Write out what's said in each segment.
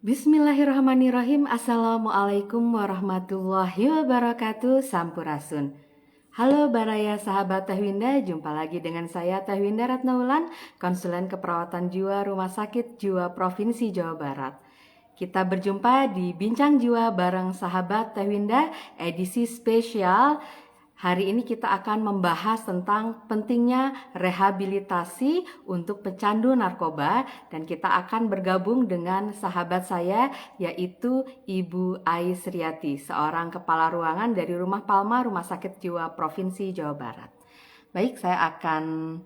Bismillahirrahmanirrahim. Assalamualaikum warahmatullahi wabarakatuh. Sampurasun. Halo Baraya sahabat Teh Winda, jumpa lagi dengan saya Teh Winda Ratnaulan, konsulen keperawatan jiwa Rumah Sakit Jiwa Provinsi Jawa Barat. Kita berjumpa di Bincang Jiwa bareng sahabat Teh Winda, edisi spesial. Hari ini kita akan membahas tentang pentingnya rehabilitasi untuk pecandu narkoba, dan kita akan bergabung dengan sahabat saya yaitu Ibu Ais Riati, seorang kepala ruangan dari Rumah Palma Rumah Sakit Jiwa Provinsi Jawa Barat. Baik, saya akan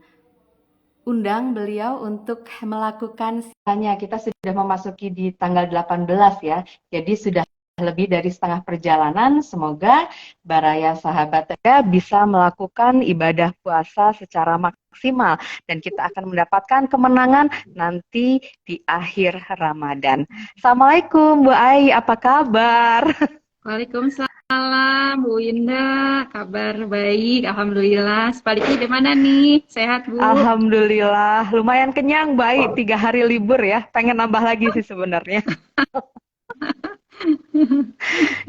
undang beliau untuk melakukan tanya. Kita sudah memasuki di tanggal 18 ya. Jadi sudah lebih dari setengah perjalanan. Semoga Baraya sahabat Tega bisa melakukan ibadah puasa secara maksimal dan kita akan mendapatkan kemenangan nanti di akhir Ramadan. Assalamualaikum Bu Ai, apa kabar? Waalaikumsalam, Bu Indah. Kabar baik, Alhamdulillah. Sebaliknya di mana nih? Sehat, Bu? Alhamdulillah, lumayan kenyang Bu Ai, 3 hari libur ya. Pengen nambah lagi sih sebenarnya.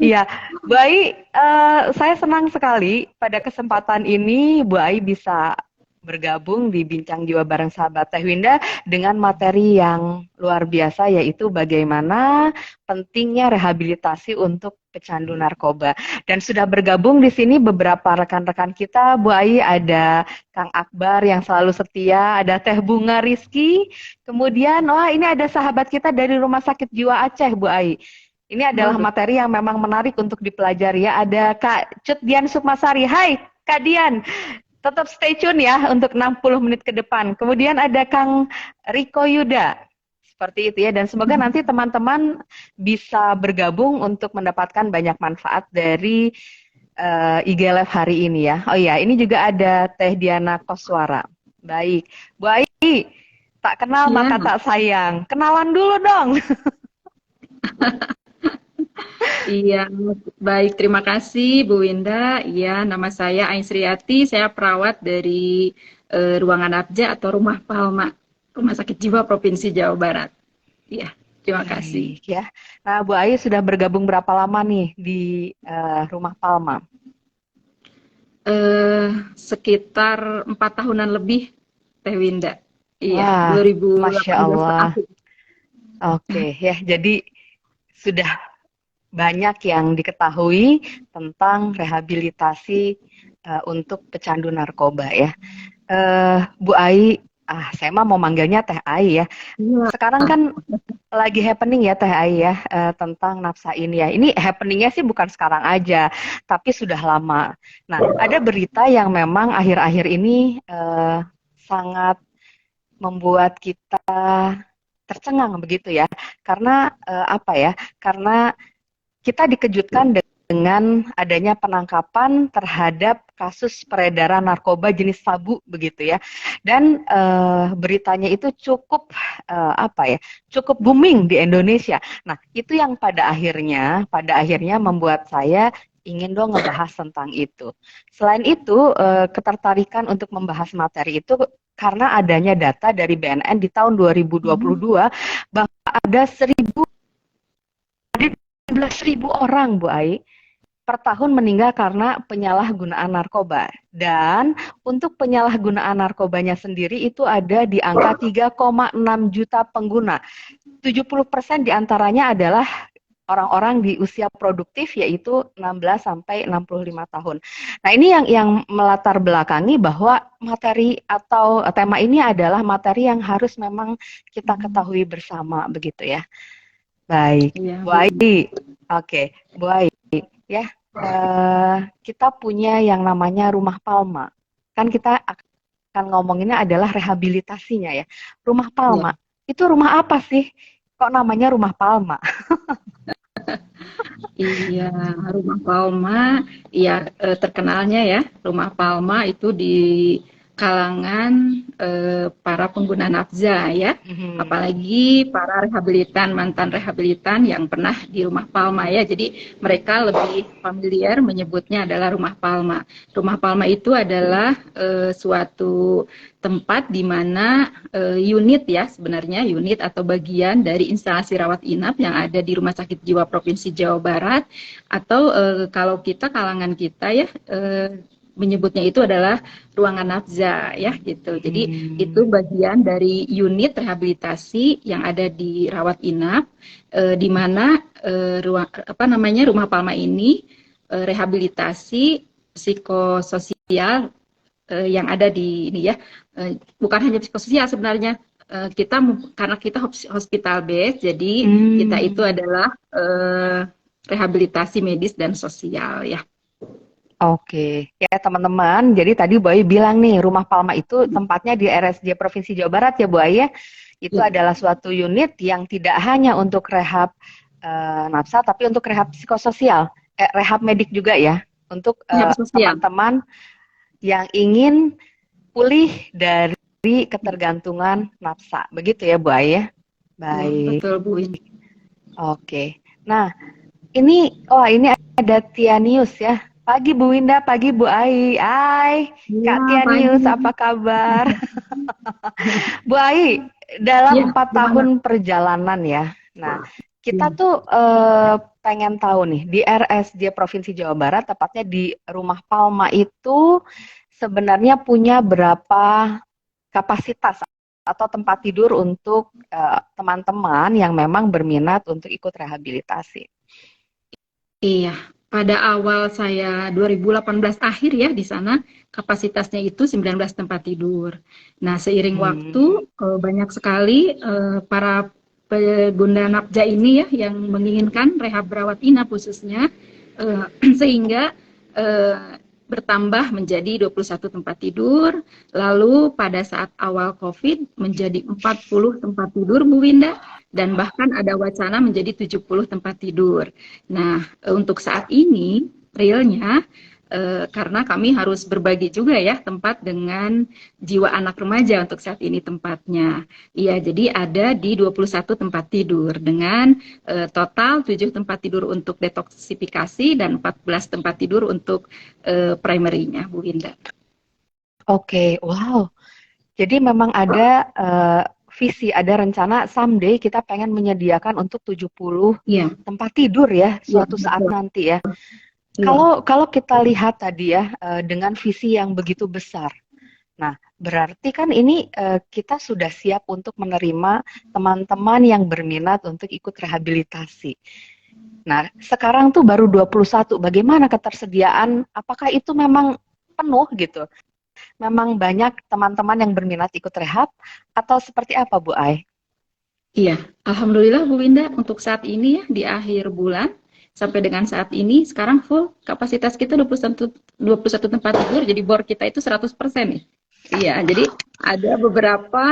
Iya, Bu Ai, saya senang sekali pada kesempatan ini Bu Ai bisa bergabung di Bincang Jiwa bareng sahabat Teh Winda dengan materi yang luar biasa, yaitu bagaimana pentingnya rehabilitasi untuk pecandu narkoba. Dan sudah bergabung di sini beberapa rekan-rekan kita, Bu Ai, ada Kang Akbar yang selalu setia, ada Teh Bunga Rizky, kemudian wah ini ada sahabat kita dari Rumah Sakit Jiwa Aceh, Bu Ai. Ini adalah Waduh. materi yang memang menarik untuk dipelajari ya. Ada Kak Cut Dian Sukmasari. Hai Kak Dian, tetap stay tune ya untuk 60 menit ke depan. Kemudian ada Kang Riko Yuda. Seperti itu ya. Dan semoga nanti teman-teman bisa bergabung untuk mendapatkan banyak manfaat dari IG Live hari ini ya. Oh iya, ini juga ada Teh Diana Koswara. Baik. Bu Ai, tak kenal Iya, maka tak sayang. Kenalan dulu dong. iya. Baik, terima kasih, Bu Indah. Iya, nama saya Ais Riati. Saya perawat dari Ruangan Abja atau Rumah Palma, Rumah Sakit Jiwa Provinsi Jawa Barat. Iya, terima kasih. Baik ya. Nah, Bu Ayu sudah bergabung berapa lama nih di Rumah Palma? Eh, Sekitar 4 tahunan lebih, Teh Winda. Iya, Wah, Masya 2018 Allah. akhir. Oke ya, jadi sudah banyak yang diketahui tentang rehabilitasi untuk pecandu narkoba ya. Bu Ai, saya mah mau manggilnya Teh Ai ya. Iya. Sekarang kan lagi happening ya Teh Ai ya, tentang nafsa ini ya. Ini happeningnya sih bukan sekarang aja, tapi sudah lama. Nah, ada berita yang memang akhir-akhir ini sangat membuat kita tercengang begitu ya. Karena apa ya? Karena kita dikejutkan dengan adanya penangkapan terhadap kasus peredaran narkoba jenis sabu begitu ya, dan beritanya itu cukup apa ya, cukup booming di Indonesia. Nah itu yang pada akhirnya membuat saya ingin dong ngebahas tentang itu. Selain itu ketertarikan untuk membahas materi itu karena adanya data dari BNN di tahun 2022 bahwa ada 11.000 orang, Bu Ai, per tahun meninggal karena penyalahgunaan narkoba. Dan untuk penyalahgunaan narkobanya sendiri itu ada di angka 3,6 juta pengguna. 70% diantaranya adalah orang-orang di usia produktif, yaitu 16 sampai 65 tahun. Nah, ini yang melatar belakangi bahwa materi atau tema ini adalah materi yang harus memang kita ketahui bersama begitu ya. Baik, Iya, Bu Bu. Ai. Oke, Bu Ai ya. Kita punya yang namanya Rumah Palma. Kan kita akan ngomonginnya adalah rehabilitasinya ya. Rumah Iya. Palma. Itu rumah apa sih? Kok namanya Rumah Palma? Iya, Rumah Palma, iya, terkenalnya ya, Rumah Palma itu di kalangan para pengguna nafza ya, apalagi para rehabilitan, mantan rehabilitan yang pernah di Rumah Palma ya. Jadi mereka lebih familiar menyebutnya adalah Rumah Palma. Rumah Palma itu adalah suatu tempat di mana unit ya, sebenarnya unit atau bagian dari instalasi rawat inap yang ada di Rumah Sakit Jiwa Provinsi Jawa Barat, atau kalau kita kalangan kita ya menyebutnya itu adalah ruangan nafza ya gitu. Jadi itu bagian dari unit rehabilitasi yang ada di rawat inap, di mana Rumah Palma ini rehabilitasi psikososial yang ada di ini ya, bukan hanya psikososial sebenarnya. Karena kita hospital base, jadi kita itu adalah rehabilitasi medis dan sosial ya. Oke, ya teman-teman. Jadi tadi Bu Ayu bilang nih, Rumah Palma itu tempatnya di RSJ Provinsi Jawa Barat ya Bu Ayu ya. Itu adalah suatu unit yang tidak hanya untuk rehab nafsa, tapi untuk rehab psikososial, rehab medik juga ya, untuk teman-teman yang ingin pulih dari ketergantungan nafsa. Begitu ya Bu Ayu ya. Baik. Betul Bu. Oke. Nah, ini ada Tianius ya. Pagi Bu Winda, pagi Bu Ai. Hai, Kak Tianius, apa kabar? Bu Ai, dalam 4 tahun perjalanan ya. Nah, kita tuh pengen tahu nih, di RSJ Provinsi Jawa Barat, tepatnya di Rumah Palma itu sebenarnya punya berapa kapasitas atau tempat tidur untuk teman-teman yang memang berminat untuk ikut rehabilitasi? Iya. Pada awal saya 2018 akhir ya di sana, kapasitasnya itu 19 tempat tidur. Nah, seiring waktu banyak sekali para pengguna nafza ini ya yang menginginkan rehab rawat inap khususnya, sehingga bertambah menjadi 21 tempat tidur. Lalu pada saat awal COVID menjadi 40 tempat tidur Bu Winda, dan bahkan ada wacana menjadi 70 tempat tidur. Nah, untuk saat ini realnya karena kami harus berbagi juga ya tempat dengan jiwa anak remaja untuk saat ini tempatnya. Iya, jadi ada di 21 tempat tidur dengan total 7 tempat tidur untuk detoksifikasi dan 14 tempat tidur untuk primary-nya Bu Winda. Oke, wow. Jadi memang ada visi, ada rencana someday kita pengen menyediakan untuk 70 tempat tidur ya suatu saat nanti ya. Kalau kita lihat tadi ya dengan visi yang begitu besar. Nah, berarti kan ini kita sudah siap untuk menerima teman-teman yang berminat untuk ikut rehabilitasi. Nah, sekarang tuh baru 21. Bagaimana ketersediaan? Apakah itu memang penuh gitu? Memang banyak teman-teman yang berminat ikut rehab atau seperti apa Bu Ai? Iya, alhamdulillah Bu Winda untuk saat ini ya di akhir bulan sampai dengan saat ini sekarang full kapasitas kita 21 tempat tidur, jadi bor kita itu 100% nih. Iya, jadi ada beberapa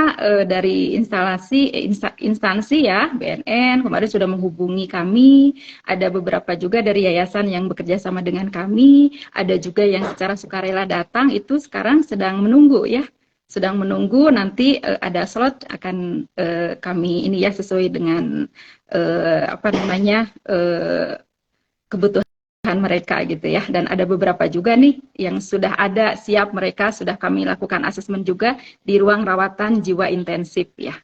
dari instansi ya, BNN kemarin sudah menghubungi kami, ada beberapa juga dari yayasan yang bekerja sama dengan kami, ada juga yang secara sukarela datang, itu sekarang sedang menunggu ya. Sedang menunggu nanti ada slot akan kami ini ya sesuai dengan kebutuhan mereka gitu ya. Dan ada beberapa juga nih yang sudah ada siap, mereka sudah kami lakukan asesmen juga di ruang rawatan jiwa intensif ya.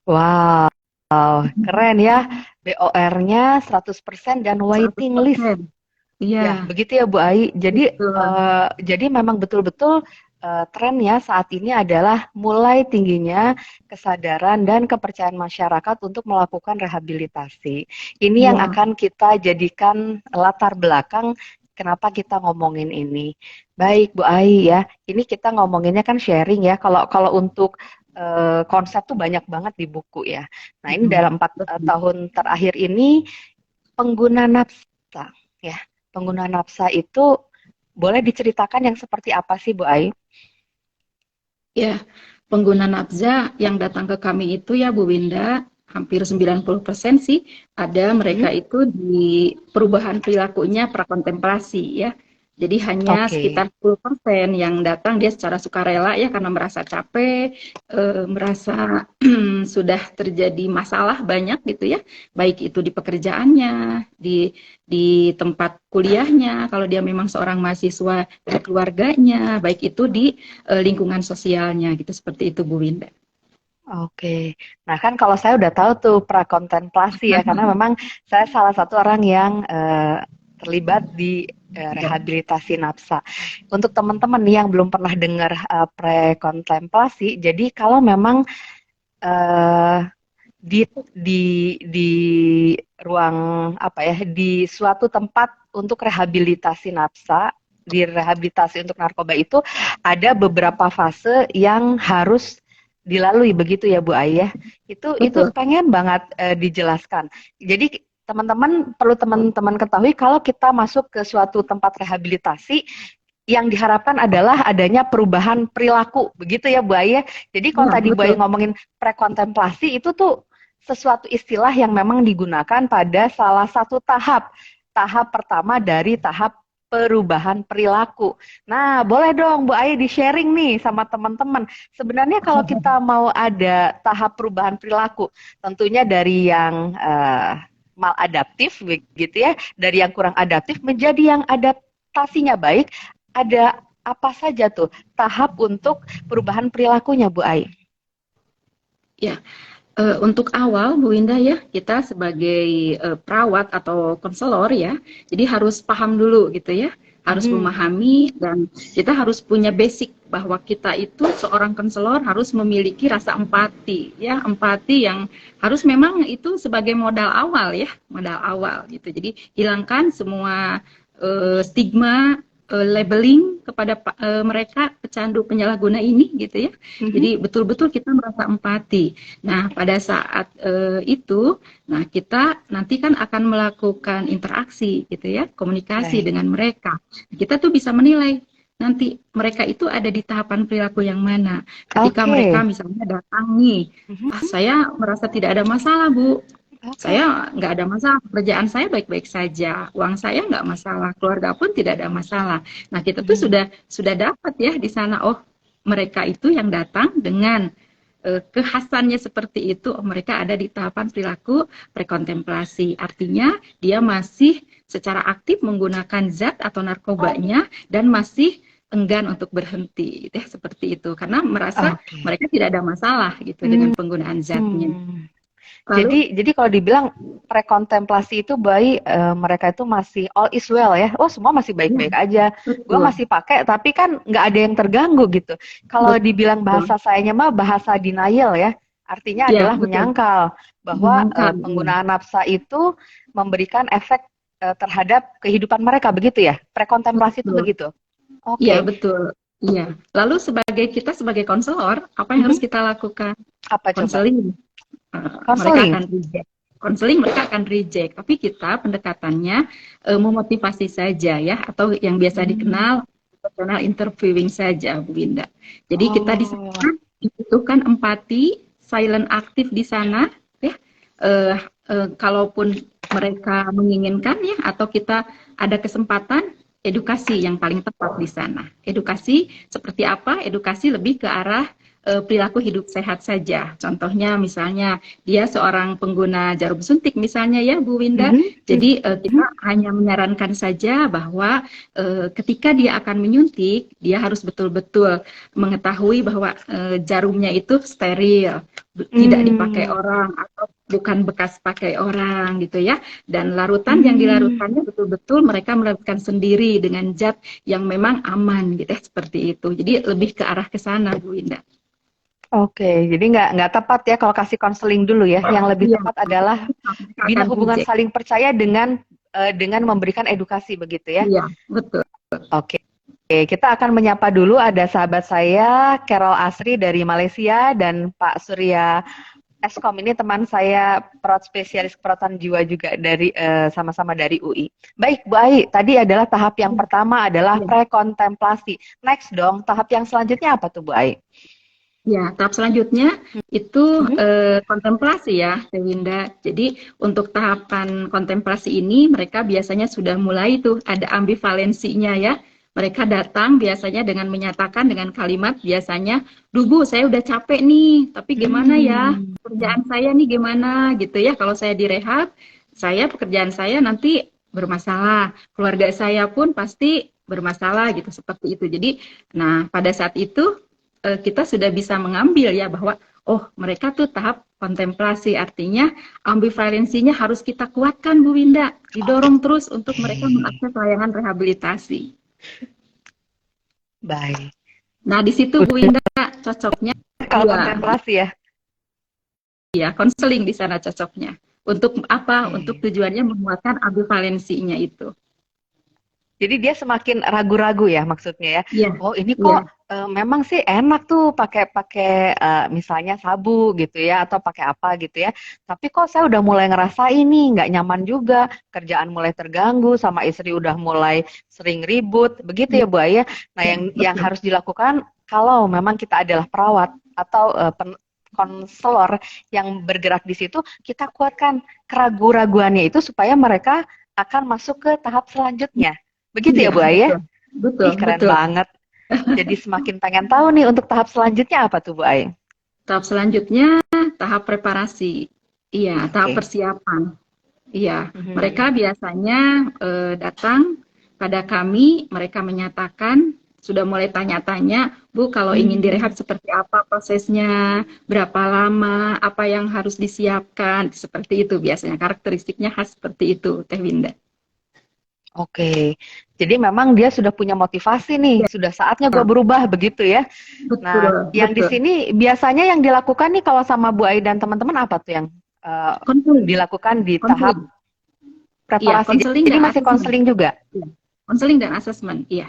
Wow, keren ya. BOR-nya 100% dan waiting 100%. List. Iya, ya, begitu ya Bu Ai. Jadi memang betul-betul trennya saat ini adalah mulai tingginya kesadaran dan kepercayaan masyarakat untuk melakukan rehabilitasi. Ini yang akan kita jadikan latar belakang kenapa kita ngomongin ini. Baik Bu Ai ya, ini kita ngomonginnya kan sharing ya. Kalau untuk konsep tuh banyak banget di buku ya. Nah ini dalam 4 tahun terakhir ini pengguna nafsa ya. Pengguna nafsa itu boleh diceritakan yang seperti apa sih Bu Ai? Ya, pengguna nafza yang datang ke kami itu ya Bu Winda, hampir 90% sih ada mereka itu di perubahan perilakunya prakontemplasi ya. Jadi hanya Oke. sekitar 10% yang datang dia secara sukarela ya karena merasa capek, merasa sudah terjadi masalah banyak gitu ya, baik itu di pekerjaannya, di tempat kuliahnya, kalau dia memang seorang mahasiswa di keluarganya, baik itu di lingkungan sosialnya gitu seperti itu Bu Winda. Oke. Nah, kan kalau saya udah tahu tuh prakontemplasi ya, karena memang saya salah satu orang yang terlibat di rehabilitasi nafsa. Untuk teman-teman nih yang belum pernah dengar prekontemplasi, jadi kalau memang eh, di di ruang apa ya, di suatu tempat untuk rehabilitasi nafsa, di rehabilitasi untuk narkoba itu ada beberapa fase yang harus dilalui begitu ya Bu Ayah. Itu Betul. pengen banget dijelaskan. Jadi teman-teman perlu teman-teman ketahui kalau kita masuk ke suatu tempat rehabilitasi yang diharapkan adalah adanya perubahan perilaku, begitu ya Bu Ayah. Jadi kalau Ya, tadi Bu Ayah betul. ngomongin prekontemplasi itu tuh sesuatu istilah yang memang digunakan pada salah satu tahap pertama dari tahap perubahan perilaku. Nah, boleh dong Bu Ayah di-sharing nih sama teman-teman. Sebenarnya kalau kita mau ada tahap perubahan perilaku, tentunya dari yang maladaptif begitu ya, dari yang kurang adaptif menjadi yang adaptasinya baik, ada apa saja tuh tahap untuk perubahan perilakunya Bu Ai? Ya, untuk awal Bu Indah ya, kita sebagai perawat atau konselor ya, jadi harus paham dulu gitu ya, harus Mhm. memahami dan kita harus punya basic bahwa kita itu seorang konselor harus memiliki rasa empati ya, empati yang harus memang itu sebagai modal awal ya, modal awal gitu. Jadi hilangkan semua stigma labeling kepada mereka pecandu penyalahguna ini gitu ya. Mhm. Jadi betul-betul kita merasa empati. Nah, pada saat itu, nah kita nanti kan akan melakukan interaksi gitu ya, komunikasi Baik. dengan mereka. Kita tuh bisa menilai nanti mereka itu ada di tahapan perilaku yang mana. Ketika mereka Oke. misalnya datang nih, ah Mhm. saya merasa tidak ada masalah Bu, Oke. saya nggak ada masalah, pekerjaan saya baik-baik saja, uang saya nggak masalah, keluarga pun tidak ada masalah. Nah kita tuh Mhm. sudah dapat ya di sana, oh mereka itu yang datang dengan kekhasannya seperti itu, oh, mereka ada di tahapan perilaku prekontemplasi. Artinya dia masih secara aktif menggunakan zat atau narkobanya dan masih enggan untuk berhenti, gitu ya, seperti itu. Karena merasa Oke. mereka tidak ada masalah gitu dengan Hmm. penggunaan zatnya. Lalu Jadi kalau dibilang prekontemplasi itu baik, mereka itu masih all is well ya. Oh, semua masih ya baik-baik aja. Gue betul, masih pakai, tapi kan nggak ada yang terganggu gitu. Kalau dibilang betul. bahasa sayanya mah bahasa denial ya. Artinya Ya, adalah betul. menyangkal bahwa Menyangkal, iya. penggunaan nafsa itu memberikan efek terhadap kehidupan mereka, begitu ya? Prekontemplasi itu Betul. begitu. Iya, Oke. betul. Iya. Lalu kita sebagai konselor, apa yang harus Mhm. kita lakukan? Apa coba? Konseling. Mereka Konseling. akan reject. Konseling mereka akan reject, tapi kita pendekatannya memotivasi saja ya, atau yang biasa Hmm. dikenal personal interviewing saja, Bu Winda. Jadi kita di Oh. sana dibutuhkan empati, silent aktif di sana, ya. Eh, Kalaupun mereka menginginkan ya, atau kita ada kesempatan, edukasi yang paling tepat di sana. Edukasi seperti apa? Edukasi lebih ke arah perilaku hidup sehat saja. Contohnya misalnya dia seorang pengguna jarum suntik misalnya ya Bu Winda. Mhm. Jadi kita Mhm. hanya menyarankan saja bahwa ketika dia akan menyuntik, dia harus betul-betul mengetahui bahwa jarumnya itu steril, tidak dipakai Hmm. orang atau bukan bekas pakai orang gitu ya. Dan larutan yang Hmm. dilarutkannya betul-betul mereka melakukan sendiri dengan zat yang memang aman gitu ya, seperti itu. Jadi lebih ke arah ke sana Bu Winda. Oke, jadi nggak tepat ya kalau kasih konseling dulu ya. Yang lebih Iya, tepat adalah mereka bina akan hubungan reject. saling percaya dengan memberikan edukasi begitu ya. Iya, betul. Oke, kita akan menyapa dulu ada sahabat saya Carol Asri dari Malaysia dan Pak Surya Eskom ini teman saya perawat spesialis keperawatan jiwa juga dari sama-sama dari UI. Baik Bu Ai, tadi adalah tahap yang pertama adalah Iya. prekontemplasi. Next dong, tahap yang selanjutnya apa tuh Bu Ai? Ya, tahap selanjutnya itu Mhm. kontemplasi ya, Teh Winda. Jadi untuk tahapan kontemplasi ini mereka biasanya sudah mulai tuh ada ambivalensinya ya. Mereka datang biasanya dengan menyatakan dengan kalimat biasanya, "Duh Bu, saya udah capek nih, tapi gimana ya? Hmm. Pekerjaan saya nih gimana?" gitu ya. Kalau saya direhab, pekerjaan saya nanti bermasalah. Keluarga saya pun pasti bermasalah gitu seperti itu. Jadi, nah pada saat itu kita sudah bisa mengambil ya bahwa oh mereka tuh tahap kontemplasi artinya ambivalensinya harus kita kuatkan Bu Winda, didorong terus untuk mereka Oke, mengakses layanan rehabilitasi. baik. Nah di situ Bu Udah Winda cocoknya kalau ya kontemplasi ya. ya konseling di sana cocoknya untuk apa? Untuk Oke. tujuannya menguatkan ambivalensinya itu. Jadi dia semakin ragu-ragu ya maksudnya ya. Iya, Oh ini iya, kok memang sih enak tuh pakai pakai misalnya sabu gitu ya atau pakai apa gitu ya. Tapi kok saya udah mulai ngerasa ini nggak nyaman juga. Kerjaan mulai terganggu sama istri udah mulai sering ribut. Begitu iya, ya Bu Aya. Nah iya, yang betul. harus dilakukan kalau memang kita adalah perawat atau konselor yang bergerak di situ, kita kuatkan keraguan-raguannya itu supaya mereka akan masuk ke tahap selanjutnya. Begitu Iya, ya Bu Aya? betul. Betul, Ih keren betul. banget. Jadi semakin pengen tahu nih untuk tahap selanjutnya apa tuh Bu Aya? Tahap selanjutnya tahap preparasi. Iya, tahap Oke. persiapan. Iya, Mhm. mereka biasanya datang pada kami, mereka menyatakan sudah mulai tanya-tanya, Bu, kalau ingin direhab Hmm. seperti apa prosesnya, berapa lama, apa yang harus disiapkan, seperti itu biasanya. Karakteristiknya khas seperti itu, Teh Winda. Oke. Jadi memang dia sudah punya motivasi nih, Ya, sudah saatnya gue berubah begitu ya. betul, Nah, yang di betul. sini biasanya yang dilakukan nih kalau sama Bu Ai dan teman-teman apa tuh yang eh, Konseling, dilakukan di tahap konseling. Iya, preparasi? konseling Jadi dan masih asesmen. konseling juga? Iya. Konseling dan asesmen, iya.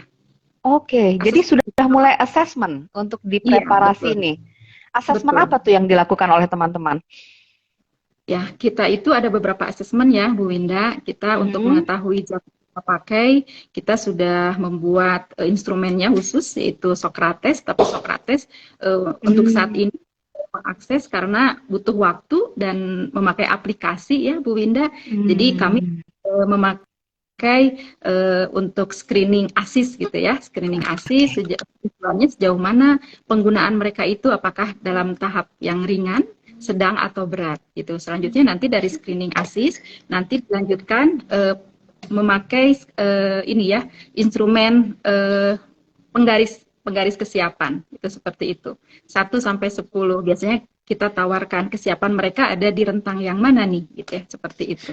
Oke, jadi Asesmen, sudah mulai assessment untuk di iya, betul, preparasi nih. Assessment betul. apa tuh yang dilakukan oleh teman-teman? Ya, kita itu ada beberapa asesmen ya, Bu Winda. Kita untuk Mhm. mengetahui jam kita pakai, kita sudah membuat instrumennya khusus, yaitu Socrates. Tapi Socrates untuk saat Hmm. ini mengakses karena butuh waktu dan memakai aplikasi ya, Bu Winda. Jadi kami Hmm. memakai untuk screening ASIS gitu ya, screening ASIS Oke. sejauh mana penggunaan mereka itu apakah dalam tahap yang ringan, sedang atau berat gitu. Selanjutnya nanti dari screening ASIS nanti dilanjutkan memakai ini ya instrumen penggaris penggaris kesiapan itu seperti itu 1 sampai 10 biasanya kita tawarkan kesiapan mereka ada di rentang yang mana nih gitu ya seperti itu.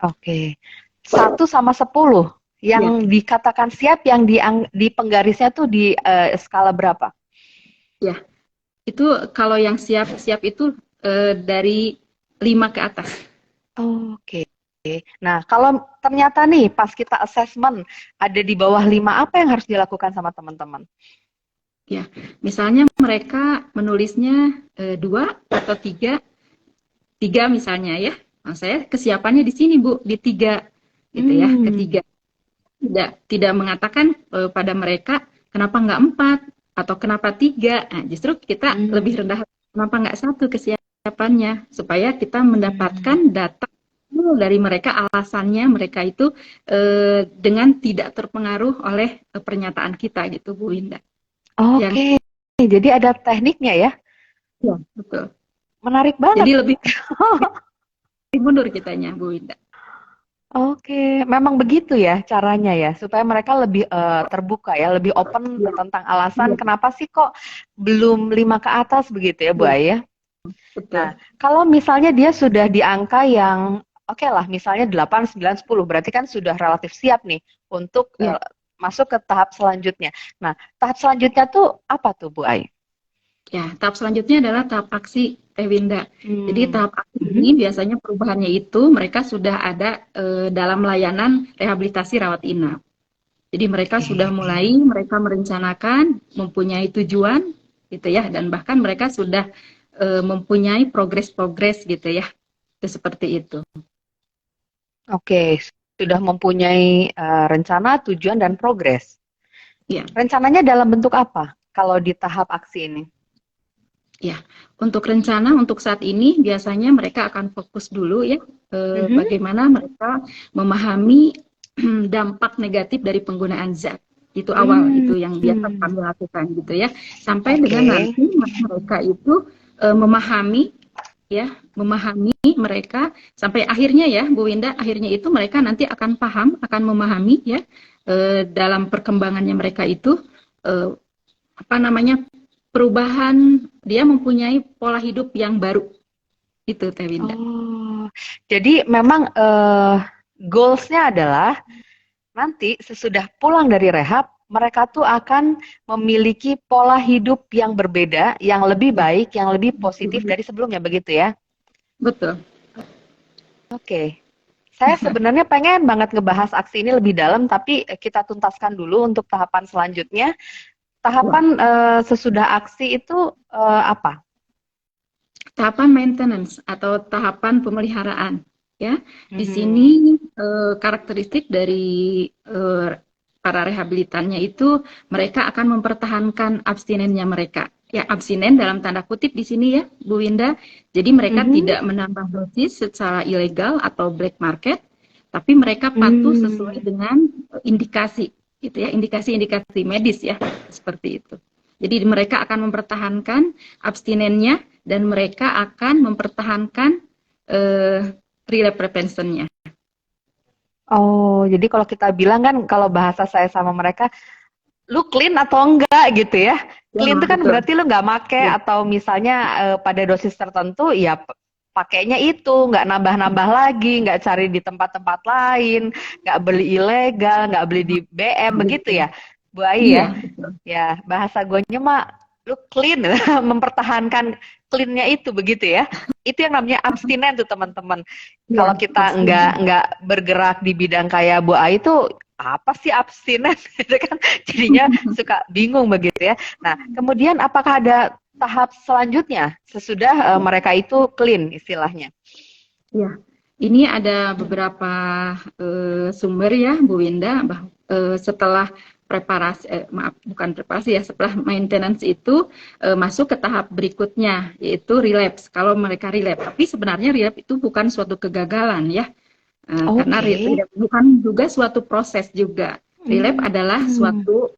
Oke. 1 sama 10 Ya, yang dikatakan siap yang di penggarisnya tuh di skala berapa? ya. Itu kalau yang siap-siap itu dari 5 ke atas. Oke. Nah, kalau ternyata nih pas kita assessment ada di bawah 5 apa yang harus dilakukan sama teman-teman? Ya, misalnya mereka menulisnya 2 atau 3, 3 misalnya ya. Nah, saya kesiapannya di sini Bu, di 3 gitu ya, Hmm. ketiga. Tidak mengatakan pada mereka kenapa nggak 4 atau kenapa 3. Nah, justru kita lebih Hmm. rendah kenapa nggak 1 kesiapannya supaya kita mendapatkan Hmm. data dari mereka alasannya mereka itu dengan tidak terpengaruh oleh pernyataan kita gitu Bu Winda. Yang Oke. Jadi ada tekniknya ya. ya, betul. Menarik Jadi banget. lebih mundur kitanya Bu Winda. Oke, memang begitu ya caranya ya, supaya mereka lebih terbuka ya, lebih open Iya, tentang alasan iya, kenapa sih kok belum 5 ke atas begitu ya, Bu iya, Aya. Nah, betul. kalau misalnya dia sudah di angka yang oke lah, misalnya 8, 9, 10, berarti kan sudah relatif siap nih untuk Iya. masuk ke tahap selanjutnya. Nah, tahap selanjutnya tuh apa tuh, Bu Ai? Ya, tahap selanjutnya adalah tahap aksi Teh Winda. Jadi Hmm. tahap aksi ini Mhm. biasanya perubahannya itu mereka sudah ada dalam layanan rehabilitasi rawat inap. Jadi mereka sudah Oke. mulai, mereka merencanakan, mempunyai tujuan, gitu ya, dan bahkan mereka sudah mempunyai progres-progres gitu ya, itu seperti itu. Oke, sudah mempunyai rencana, tujuan, dan progres. Ya, Rencananya dalam bentuk apa kalau di tahap aksi ini? Ya, untuk rencana untuk saat ini biasanya mereka akan fokus dulu ya, Mhm. bagaimana mereka memahami dampak negatif dari penggunaan zat. Itu awal, Hmm. itu yang biasa kami lakukan gitu ya. Sampai Oke. dengan nanti mereka itu memahami ya, memahami mereka sampai akhirnya ya, Bu Winda, akhirnya itu mereka nanti akan paham, akan memahami ya dalam perkembangannya mereka itu eh, apa namanya perubahan dia mempunyai pola hidup yang baru itu Teh Winda. Oh, jadi memang goals-nya adalah nanti sesudah pulang dari rehab, mereka tuh akan memiliki pola hidup yang berbeda, yang lebih Ya, baik, yang lebih positif dari sebelumnya, begitu ya? betul. Oke. Saya sebenarnya pengen banget ngebahas aksi ini lebih dalam, tapi kita tuntaskan dulu untuk tahapan selanjutnya. Ya. Tahapan sesudah aksi itu apa? Tahapan maintenance atau tahapan pemeliharaan ya. Di Mhm. sini karakteristik dari para rehabilitannya itu mereka akan mempertahankan abstinennya mereka. Ya, abstinen dalam tanda kutip di sini ya, Bu Winda. Jadi mereka Mhm. tidak menambah dosis secara ilegal atau black market, tapi mereka patuh sesuai Hmm. dengan indikasi gitu ya, indikasi-indikasi medis ya, seperti itu. Jadi mereka akan mempertahankan abstinennya dan mereka akan mempertahankan relapse preventionnya. Oh, jadi kalau kita bilang kan, kalau bahasa saya sama mereka, lu clean atau enggak gitu ya. Ya, Clean itu kan betul. berarti lu nggak make, Ya, atau misalnya pada dosis tertentu ya pakainya itu, nggak nambah-nambah lagi, nggak cari di tempat-tempat lain, nggak beli ilegal, nggak beli di BM, begitu betul. ya, Bu Ai ya. Iya, betul. Ya, bahasa gue mah lu clean, mempertahankan cleannya itu, begitu ya. Itu yang namanya abstinen tuh teman-teman. Iya, Kalau kita abstain. nggak bergerak di bidang kayak Bu Ai itu, apa sih abstinen? Gitu kan, jadinya suka bingung begitu ya. Nah, kemudian apakah ada tahap selanjutnya sesudah mereka itu clean istilahnya? Ya, ini ada beberapa sumber ya, Bu Winda, setelah preparasi, maaf, bukan preparasi ya, setelah maintenance itu masuk ke tahap berikutnya, yaitu relapse. Kalau mereka relapse, tapi sebenarnya relapse itu bukan suatu kegagalan ya. Karena Oke. relapse bukan juga suatu proses juga. Relapse Hmm. adalah suatu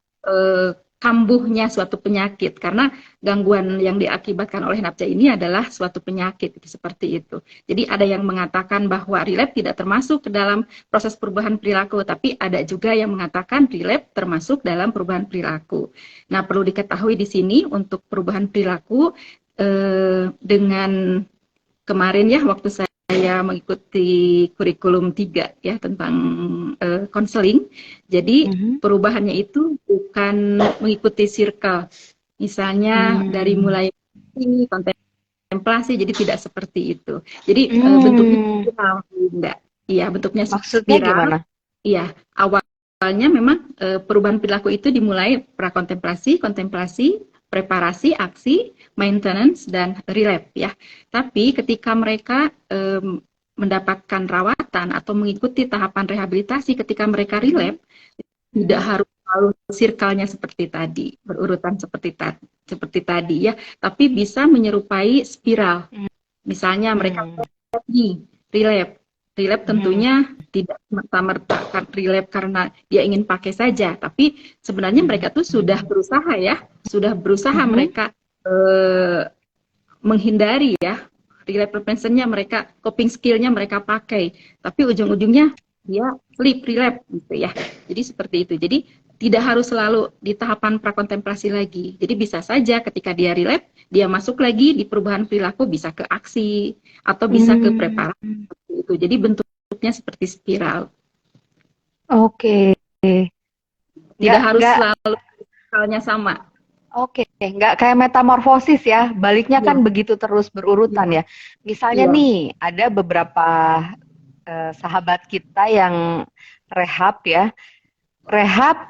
kambuhnya suatu penyakit karena gangguan yang diakibatkan oleh nafsa ini adalah suatu penyakit seperti itu. Jadi ada yang mengatakan bahwa relapse tidak termasuk ke dalam proses perubahan perilaku, tapi ada juga yang mengatakan relapse termasuk dalam perubahan perilaku. Nah, perlu diketahui di sini untuk perubahan perilaku dengan kemarin ya waktu saya mengikuti kurikulum 3 ya tentang konseling. Jadi Mhm. perubahannya itu bukan mengikuti circle. Misalnya dari Hmm. mulai kontemplasi jadi tidak seperti itu. Jadi bentuknya Hmm. spiral, enggak. Iya, bentuknya Maksudnya spiral. gimana? Iya, awalnya memang perubahan perilaku itu dimulai prakontemplasi, kontemplasi, preparasi, aksi, maintenance, dan relapse ya. Tapi ketika mereka mendapatkan rawatan atau mengikuti tahapan rehabilitasi, ketika mereka Mhm. relapse, tidak Mhm. harus selalu circle-nya seperti tadi, berurutan seperti tadi ya, tapi bisa menyerupai spiral. Misalnya mereka Hmm. nih relapse. Relapse Mhm. tentunya tidak serta-merta relapse karena dia ingin pakai saja, tapi sebenarnya Mhm. mereka tuh sudah berusaha ya, sudah berusaha Mhm. mereka eh, menghindari ya relapse preventionnya mereka, coping skillnya mereka pakai, tapi ujung-ujungnya dia flip relapse gitu ya. Jadi seperti itu. Jadi tidak harus selalu di tahapan prakontemplasi lagi. Jadi bisa saja ketika dia relapse, dia masuk lagi di perubahan perilaku bisa ke aksi atau bisa ke Hmm. preparasi itu. Jadi bentuknya seperti spiral. Oke. Tidak Nggak harus nggak selalu skalanya sama. Oke, nggak kayak metamorfosis ya. Baliknya kan Iya, begitu terus berurutan iya, ya. Misalnya iya. nih, ada beberapa sahabat kita yang rehab ya. Rehab,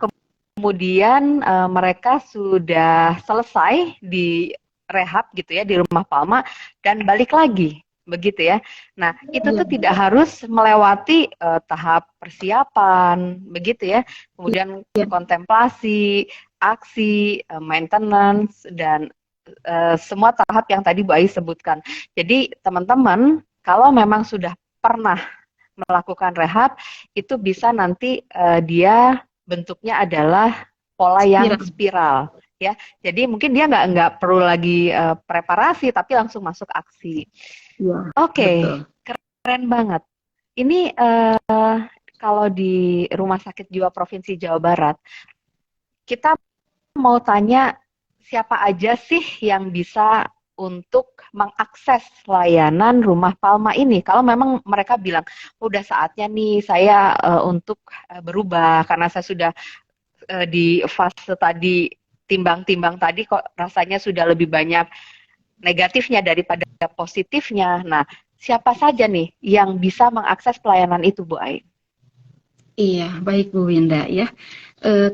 kemudian mereka sudah selesai di rehab gitu ya, di Rumah Palma, dan balik lagi begitu ya. Nah, itu Iya, tuh tidak harus melewati tahap persiapan begitu ya. Kemudian iya. kontemplasi, aksi, maintenance, dan semua tahap yang tadi Bu Ai sebutkan. Jadi teman-teman kalau memang sudah pernah melakukan rehab itu bisa nanti dia bentuknya adalah pola yang spiral ya. Jadi mungkin dia nggak perlu lagi preparasi tapi langsung masuk aksi. Ya, Oke, betul. keren banget. Ini kalau di Rumah Sakit Jiwa Provinsi Jawa Barat, kita mau tanya siapa aja sih yang bisa untuk mengakses layanan Rumah Palma ini. Kalau memang mereka bilang, udah saatnya nih saya untuk berubah karena saya sudah di fase tadi timbang-timbang tadi kok rasanya sudah lebih banyak negatifnya daripada positifnya. Nah, siapa saja nih yang bisa mengakses pelayanan itu, Bu Ai? Iya, baik Bu Winda ya.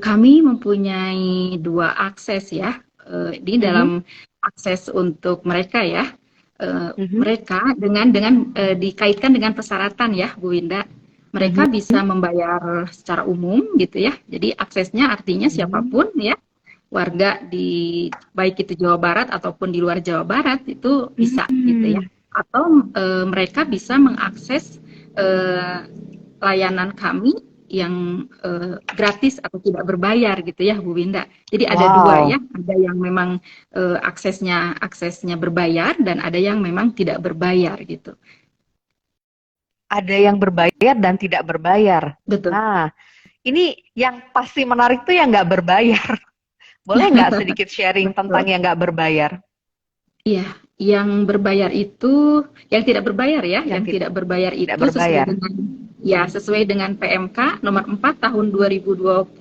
Kami mempunyai dua akses ya. Di dalam akses untuk mereka ya. Mereka dengan dikaitkan dengan persyaratan ya Bu Winda. Mereka bisa membayar secara umum gitu ya. Jadi aksesnya artinya siapapun ya, warga di baik itu Jawa Barat ataupun di luar Jawa Barat itu bisa gitu ya. Atau mereka bisa mengakses layanan kami yang gratis atau tidak berbayar gitu ya Bu Winda. Jadi ada dua ya, ada yang memang aksesnya berbayar dan ada yang memang tidak berbayar gitu. Ada yang berbayar dan tidak berbayar. Betul. Nah, ini yang pasti menarik tuh yang nggak berbayar. Boleh nggak sedikit sharing tentang yang nggak berbayar? Iya, yang berbayar itu, yang tidak berbayar ya, yang tidak berbayar itu sesuai dengan PMK nomor 4 tahun 2020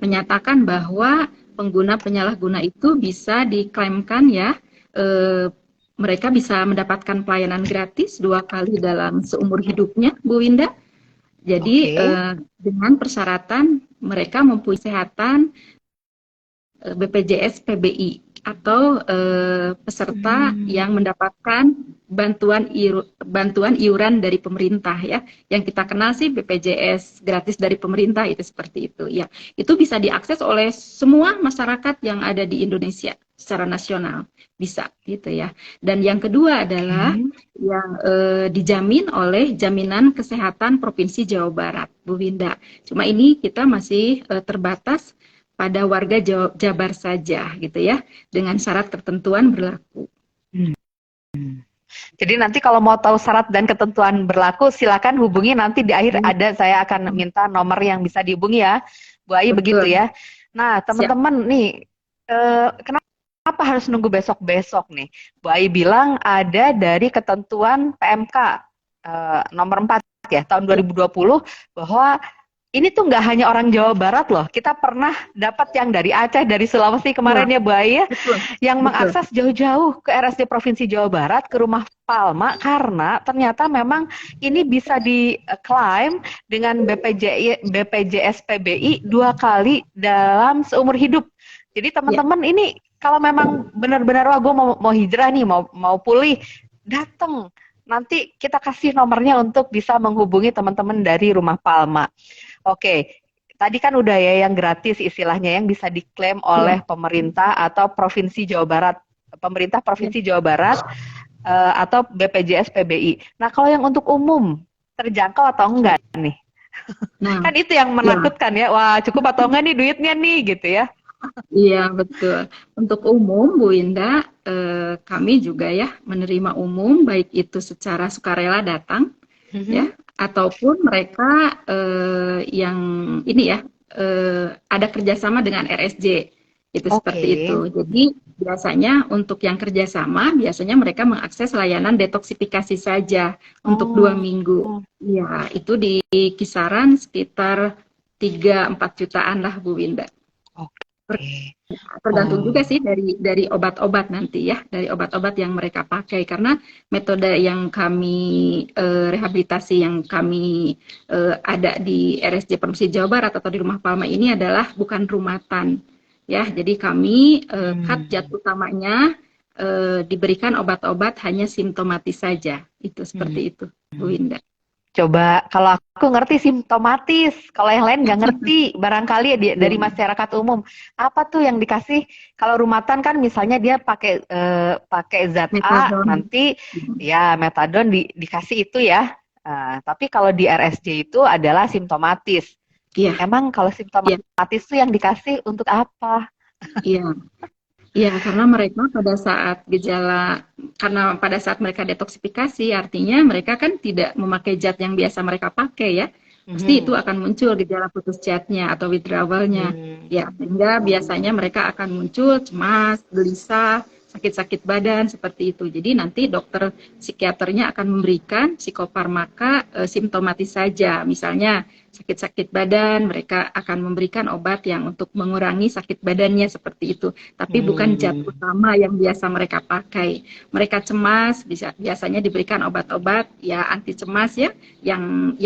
menyatakan bahwa pengguna penyalahguna itu bisa diklaimkan ya, mereka bisa mendapatkan pelayanan gratis 2 kali dalam seumur hidupnya, Bu Winda. Jadi dengan persyaratan mereka mempunyai kesehatan BPJS PBI atau peserta yang mendapatkan bantuan iuran dari pemerintah ya, yang kita kenal sih BPJS gratis dari pemerintah itu seperti itu ya. Itu bisa diakses oleh semua masyarakat yang ada di Indonesia secara nasional, bisa gitu ya. Dan yang kedua adalah yang dijamin oleh Jaminan Kesehatan Provinsi Jawa Barat, Bu Winda. Cuma ini kita masih terbatas pada warga Jabar saja gitu ya, dengan syarat ketentuan berlaku. Jadi nanti kalau mau tahu syarat dan ketentuan berlaku, silakan hubungi nanti di akhir ada, saya akan minta nomor yang bisa dihubungi ya, Bu Ai. Begitu ya. Nah teman-teman nih, kenapa harus nunggu besok-besok nih? Bu Ai bilang ada dari ketentuan PMK nomor 4 ya tahun 2020 bahwa ini tuh nggak hanya orang Jawa Barat loh, kita pernah dapat yang dari Aceh, dari Sulawesi kemarin ya Bu Ai ya, yang mengakses jauh-jauh ke RSJ Provinsi Jawa Barat, ke Rumah Palma, karena ternyata memang ini bisa diklaim dengan BPJS PBI 2 kali dalam seumur hidup. Jadi teman-teman ini kalau memang benar-benar wah gue mau hijrah nih, mau pulih, datang. Nanti kita kasih nomornya untuk bisa menghubungi teman-teman dari Rumah Palma. Oke, tadi kan udah ya yang gratis istilahnya yang bisa diklaim oleh pemerintah atau Provinsi Jawa Barat, pemerintah Provinsi Jawa Barat atau BPJS PBI. Nah kalau yang untuk umum terjangkau atau enggak nih? Nah, kan itu yang menakutkan ya. Wah cukup atau enggak nih duitnya nih gitu ya? Iya betul. Untuk umum Bu Winda, kami juga ya menerima umum baik itu secara sukarela datang ya, ataupun mereka yang ini ya ada kerjasama dengan RSJ itu seperti itu. Jadi biasanya untuk yang kerjasama biasanya mereka mengakses layanan detoksifikasi saja untuk 2 minggu. Ya itu di kisaran sekitar 3-4 jutaan lah Bu Winda. Tergantung juga sih dari obat-obat nanti ya, dari obat-obat yang mereka pakai, karena metode yang kami rehabilitasi yang kami ada di RSJ Provinsi Jawa Barat atau di Rumah Palma ini adalah bukan rumatan ya, jadi kami jat utamanya diberikan obat-obat hanya simptomatis saja, itu seperti itu Bu Winda. Coba kalau aku ngerti simptomatis, kalau yang lain nggak ngerti, barangkali ya Ya, dari masyarakat umum. Apa tuh yang dikasih? Kalau rumatan kan misalnya dia pakai zat A, metadon. nanti ya metadon dikasih itu ya. Tapi kalau di RSJ itu adalah simptomatis. Iya, Emang kalau iya, simptomatis tuh yang dikasih untuk apa? iya. Iya, karena mereka pada saat gejala, karena pada saat mereka detoksifikasi, artinya mereka kan tidak memakai zat yang biasa mereka pakai ya. Pasti itu Mhm. akan muncul gejala putus zatnya atau withdrawalnya. Hmm. Ya, sehingga biasanya mereka akan muncul cemas, gelisah, sakit-sakit badan seperti itu. Jadi nanti dokter psikiaternya akan memberikan psikofarmaka simptomatis saja. Misalnya sakit-sakit badan, mereka akan memberikan obat yang untuk mengurangi sakit badannya seperti itu, tapi bukan zat Hmm. utama yang biasa mereka pakai. Mereka cemas, biasanya diberikan obat-obat ya anti cemas ya, yang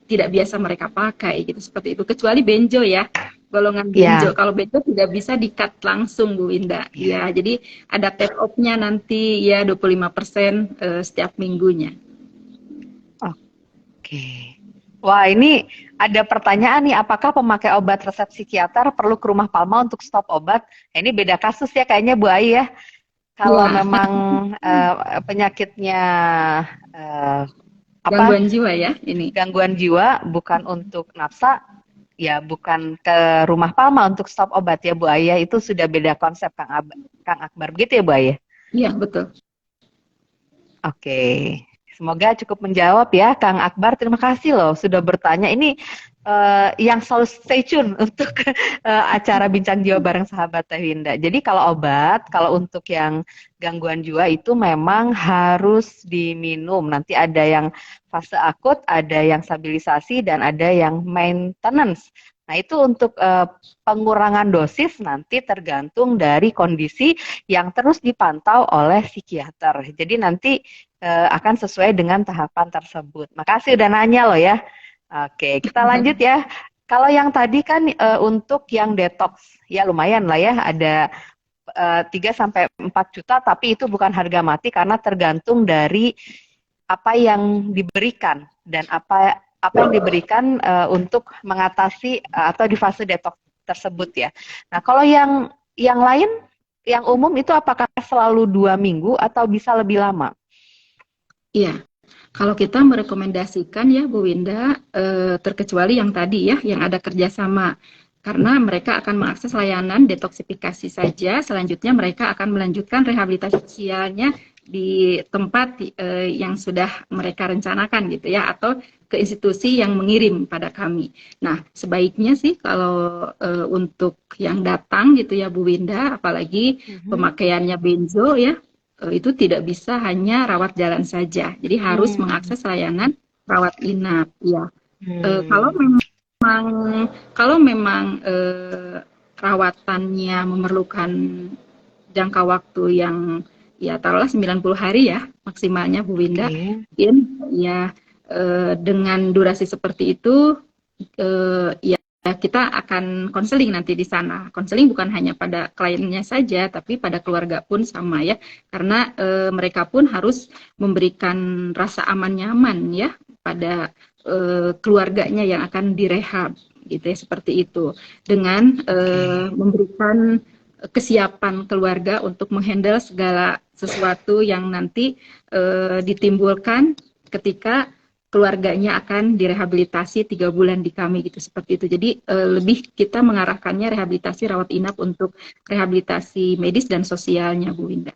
tidak biasa mereka pakai gitu seperti itu. Kecuali benzo ya, golongan benzo. Ya, Kalau benzo tidak bisa di-cut langsung Bu Winda. ya. Ya, jadi ada top up-nya nanti ya 25% setiap minggunya. Oke. Wah, ini ada pertanyaan nih, apakah pemakai obat resep psikiater perlu ke rumah Palma untuk stop obat? Ini beda kasus ya kayaknya Bu Ai ya. Kalau Ya, memang penyakitnya eh, apa gangguan jiwa ya ini. gangguan jiwa bukan untuk nafsa, ya bukan ke rumah Palma untuk stop obat ya Bu Ai ya. Itu sudah beda konsep Kang Akbar begitu ya Bu Ai ya? Iya, betul. Oke, semoga cukup menjawab ya, Kang Akbar. Terima kasih loh sudah bertanya. Ini yang selalu stay tune untuk acara Bincang Jiwa bareng sahabat Teh Winda. Jadi kalau obat, kalau untuk yang gangguan jiwa itu memang harus diminum. Nanti ada yang fase akut, ada yang stabilisasi, dan ada yang maintenance. Nah itu untuk pengurangan dosis nanti tergantung dari kondisi yang terus dipantau oleh psikiater. Jadi nanti akan sesuai dengan tahapan tersebut. Makasih udah nanya loh ya. Oke, kita lanjut ya. Kalau yang tadi kan untuk yang detox, ya lumayan lah ya, ada 3 sampai 4 juta, tapi itu bukan harga mati karena tergantung dari apa yang diberikan dan apa yang diberikan untuk mengatasi atau di fase detox tersebut ya. Nah, kalau yang lain, yang umum itu apakah selalu 2 minggu atau bisa lebih lama? Iya, kalau kita merekomendasikan ya Bu Winda, terkecuali yang tadi ya, yang ada kerjasama. Karena mereka akan mengakses layanan detoksifikasi saja, selanjutnya mereka akan melanjutkan rehabilitasi sosialnya di tempat yang sudah mereka rencanakan gitu ya, atau ke institusi yang mengirim pada kami. Nah, sebaiknya sih kalau untuk yang datang gitu ya Bu Winda, apalagi Mhm. pemakaiannya benzo ya, itu tidak bisa hanya rawat jalan saja. Jadi harus Hmm. mengakses layanan rawat inap. Ya, kalau Hmm. memang kalau memang rawatannya memerlukan jangka waktu yang ya taruhlah 90 hari ya maksimalnya Bu Winda. Oke. Mungkin ya dengan durasi seperti itu ya kita akan konseling nanti di sana. Konseling bukan hanya pada kliennya saja, tapi pada keluarga pun sama ya, karena mereka pun harus memberikan rasa aman nyaman ya pada keluarganya yang akan direhab, gitu ya seperti itu. Dengan Oke. memberikan kesiapan keluarga untuk menghandle segala sesuatu yang nanti ditimbulkan ketika keluarganya akan direhabilitasi 3 bulan di kami gitu seperti itu. Jadi lebih kita mengarahkannya rehabilitasi rawat inap untuk rehabilitasi medis dan sosialnya Bu Winda.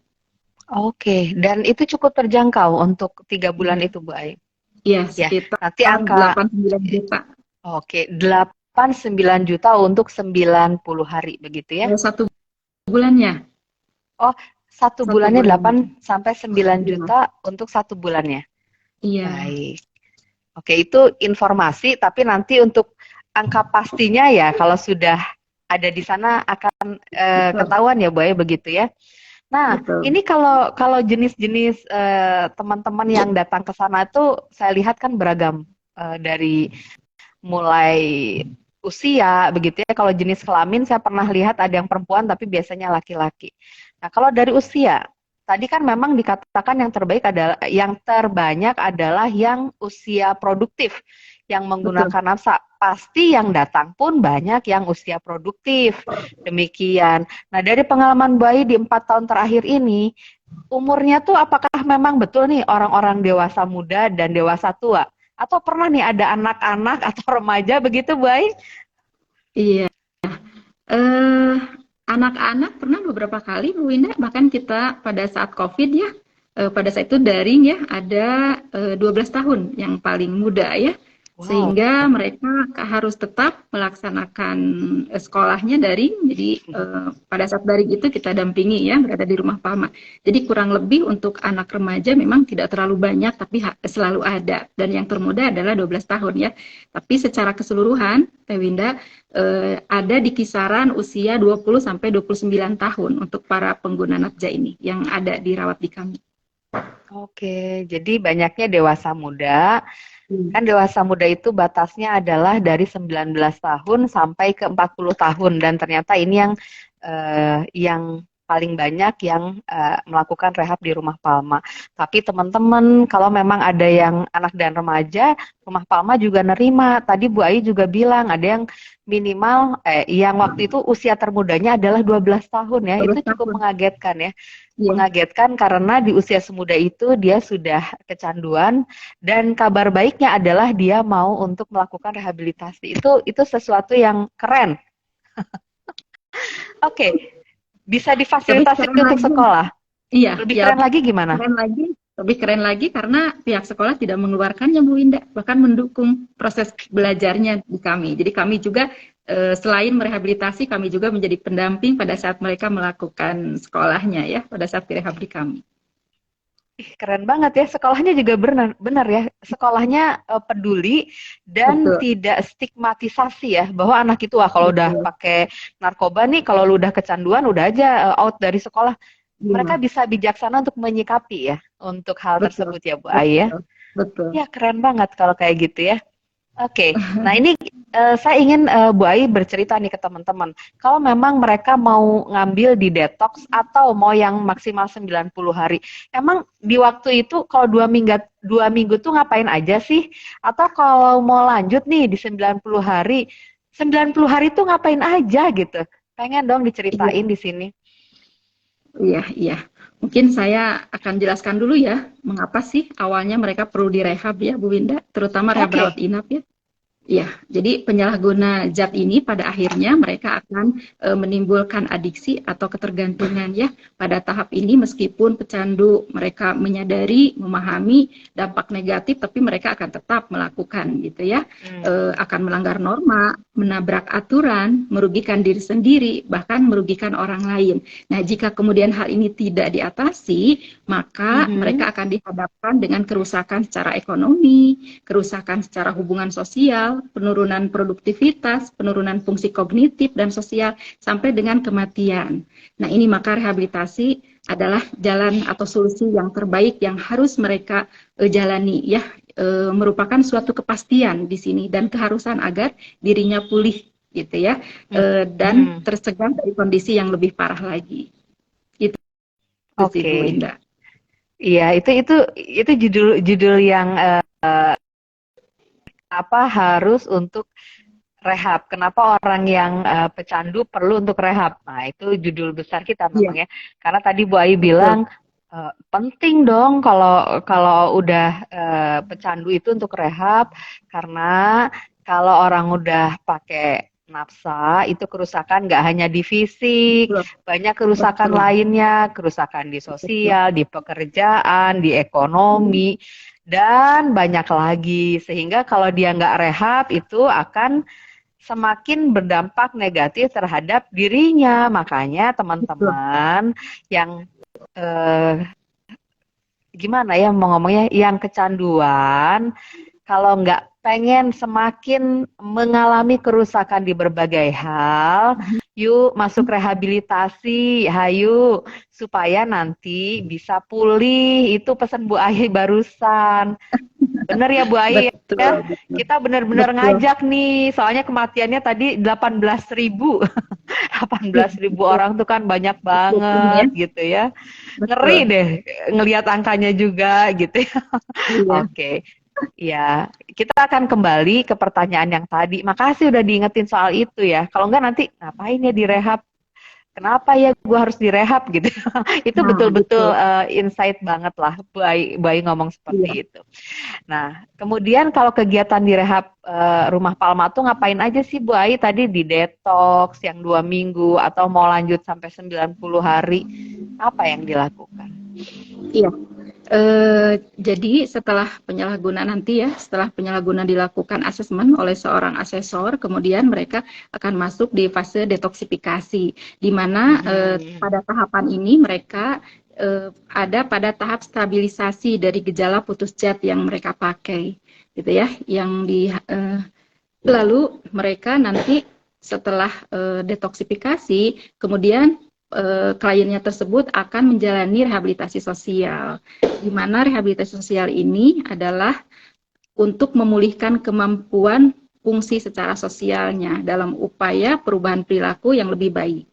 Oke, dan itu cukup terjangkau untuk 3 bulan Iya, itu, Bu Ai. ya, Ya, sekitar nanti angka 8-9 juta. oke 8-9 juta untuk 90 hari begitu ya? 1 bulannya, Oh, satu satu bulannya bulannya. 8 sampai 9 Iya, juta untuk 1 bulannya. iya, Baik. Oke, itu informasi, tapi nanti untuk angka pastinya ya kalau sudah ada di sana akan betul, ketahuan ya, Bu Ai, begitu ya. Nah, betul. ini kalau jenis-jenis teman-teman yang datang ke sana itu saya lihat kan beragam dari mulai usia begitu ya. Kalau jenis kelamin saya pernah lihat ada yang perempuan tapi biasanya laki-laki. Nah, kalau dari usia, tadi kan memang dikatakan yang terbanyak adalah yang usia produktif yang Betul. menggunakan nafsa. Pasti yang datang pun banyak yang usia produktif. Demikian. Nah, dari pengalaman bayi di 4 tahun terakhir ini, umurnya tuh apakah memang betul nih orang-orang dewasa muda dan dewasa tua? Atau pernah nih ada anak-anak atau remaja begitu, Bay? Iya. Eh, Anak-anak pernah beberapa kali, Bu Winda, bahkan kita pada saat COVID ya, pada saat itu daring ya, ada 12 tahun yang paling muda ya, Wow. sehingga mereka harus tetap melaksanakan sekolahnya daring. Jadi pada saat daring itu kita dampingi ya, berada di rumah Palma. Jadi kurang lebih untuk anak remaja memang tidak terlalu banyak, tapi selalu ada. Dan yang termuda adalah 12 tahun ya. Tapi secara keseluruhan, Teh Winda, ada di kisaran usia 20 sampai 29 tahun untuk para pengguna nafza ini yang ada dirawat di kami. Oke, jadi banyaknya dewasa muda. Hmm. Kan dewasa muda itu batasnya adalah dari 19 tahun sampai ke 40 tahun dan ternyata ini yang paling banyak yang melakukan rehab di Rumah Palma. Tapi teman-teman, kalau memang ada yang anak dan remaja, Rumah Palma juga nerima. Tadi Bu Ai juga bilang ada yang minimal yang waktu itu usia termudanya adalah 12 tahun ya. 12 Itu cukup tahun. mengagetkan ya. Iya, Mengagetkan karena di usia semuda itu dia sudah kecanduan dan kabar baiknya adalah dia mau untuk melakukan rehabilitasi. Itu sesuatu yang keren. Oke, bisa lebih difasilitasi keren untuk lagi. sekolah. Iya, Lebih ya keren lagi gimana? keren lagi. Lebih keren lagi karena pihak sekolah tidak mengeluarkannya, Bu Winda, bahkan mendukung proses belajarnya di kami. Jadi kami juga selain merehabilitasi, kami juga menjadi pendamping pada saat mereka melakukan sekolahnya ya, pada saat direhab di kami. Ih, keren banget ya. Sekolahnya juga benar, benar ya. Sekolahnya peduli dan Betul, tidak stigmatisasi ya. Bahwa anak itu kalau udah betul. pakai narkoba nih, kalau lu udah kecanduan, udah aja out dari sekolah. Mereka Iya, bisa bijaksana untuk menyikapi ya, untuk hal betul, tersebut ya Bu Ai ya. betul, betul. Ya keren banget kalau kayak gitu ya. Oke, nah ini saya ingin Bu Ai bercerita nih ke teman-teman. Kalau memang mereka mau ngambil di detox atau mau yang maksimal 90 hari, emang di waktu itu kalau 2 minggu tuh ngapain aja sih? Atau kalau mau lanjut nih di 90 hari tuh ngapain aja gitu? Pengen dong Iya, diceritain di sini. iya, iya. Mungkin saya akan jelaskan dulu ya, mengapa sih awalnya mereka perlu direhab ya, Bu Winda, terutama rehab rawat Oke, inap ya. Ya, jadi penyalahguna zat ini pada akhirnya mereka akan menimbulkan adiksi atau ketergantungan ya. Pada tahap ini meskipun pecandu mereka menyadari, memahami dampak negatif, tapi mereka akan tetap melakukan gitu ya. Akan melanggar norma, menabrak aturan, merugikan diri sendiri, bahkan merugikan orang lain. Nah, jika kemudian hal ini tidak diatasi, maka Mhm. mereka akan dihadapkan dengan kerusakan secara ekonomi, kerusakan secara hubungan sosial, penurunan produktivitas, penurunan fungsi kognitif dan sosial, sampai dengan kematian. Nah, ini maka rehabilitasi adalah jalan atau solusi yang terbaik yang harus mereka jalani ya, merupakan suatu kepastian di sini dan keharusan agar dirinya pulih gitu ya, dan Mhm. tercegah dari kondisi yang lebih parah lagi. Itu sih Bu Oke. Winda. Iya, itu judul yang apa harus untuk rehab. Kenapa orang yang pecandu perlu untuk rehab? Nah, itu judul besar kita Iya, memang ya. Karena tadi Bu Ai betul. bilang penting dong kalau kalau udah pecandu itu untuk rehab karena kalau orang udah pakai nafsa itu kerusakan nggak hanya di fisik, Betul, banyak kerusakan betul, lainnya, kerusakan di betul. sosial, di pekerjaan, di ekonomi, dan banyak lagi. Sehingga kalau dia nggak rehab itu akan semakin berdampak negatif terhadap dirinya. Makanya Betul. teman-teman yang eh, gimana ya mau ngomongnya, yang kecanduan, kalau nggak pengen semakin mengalami kerusakan di berbagai hal, yuk masuk rehabilitasi, hayu, supaya nanti bisa pulih. Itu pesan Bu Ayi barusan. Bener ya Bu Ayi Betul, ya? betul. Kita benar-benar Betul. ngajak nih, soalnya kematiannya tadi 18.000. 18.000 orang tuh kan banyak Ya, banget gitu ya. Ngeri betul. deh ngelihat angkanya juga gitu ya. Iya. Oke. Ya, kita akan kembali ke pertanyaan yang tadi. Makasih udah diingetin soal itu ya. Kalau enggak nanti ngapain ya direhab? Kenapa ya gue harus direhab gitu? Itu Nah, betul-betul betul. insight banget lah, Bayi ngomong Iya. seperti itu. Nah, kemudian kalau kegiatan di rehab Rumah Palma tuh ngapain aja sih Bu Ai? Tadi di detox yang 2 minggu atau mau lanjut sampai 90 hari, apa yang dilakukan? Iya. Jadi setelah penyalahgunaan nanti ya, setelah penyalahgunaan dilakukan asesmen oleh seorang asesor, kemudian mereka akan masuk di fase detoksifikasi, di mana Mhm. pada tahapan ini mereka ada pada tahap stabilisasi dari gejala putus zat yang mereka pakai, gitu ya, lalu mereka nanti setelah detoksifikasi, kemudian kliennya tersebut akan menjalani rehabilitasi sosial, di mana rehabilitasi sosial ini adalah untuk memulihkan kemampuan fungsi secara sosialnya dalam upaya perubahan perilaku yang lebih baik.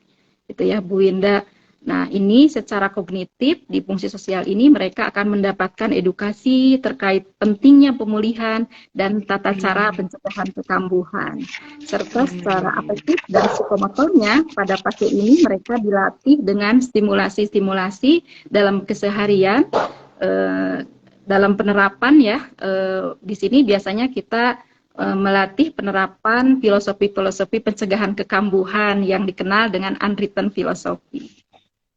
Gitu ya, Bu Winda. Nah, ini secara kognitif di fungsi sosial ini mereka akan mendapatkan edukasi terkait pentingnya pemulihan dan tata cara Hmm. pencegahan kekambuhan. Serta secara Hmm. afektif dan psikomotornya pada pasien ini mereka dilatih dengan stimulasi-stimulasi dalam keseharian dalam penerapan ya. Di sini biasanya kita melatih penerapan filosofi-filosofi pencegahan kekambuhan yang dikenal dengan unwritten philosophy.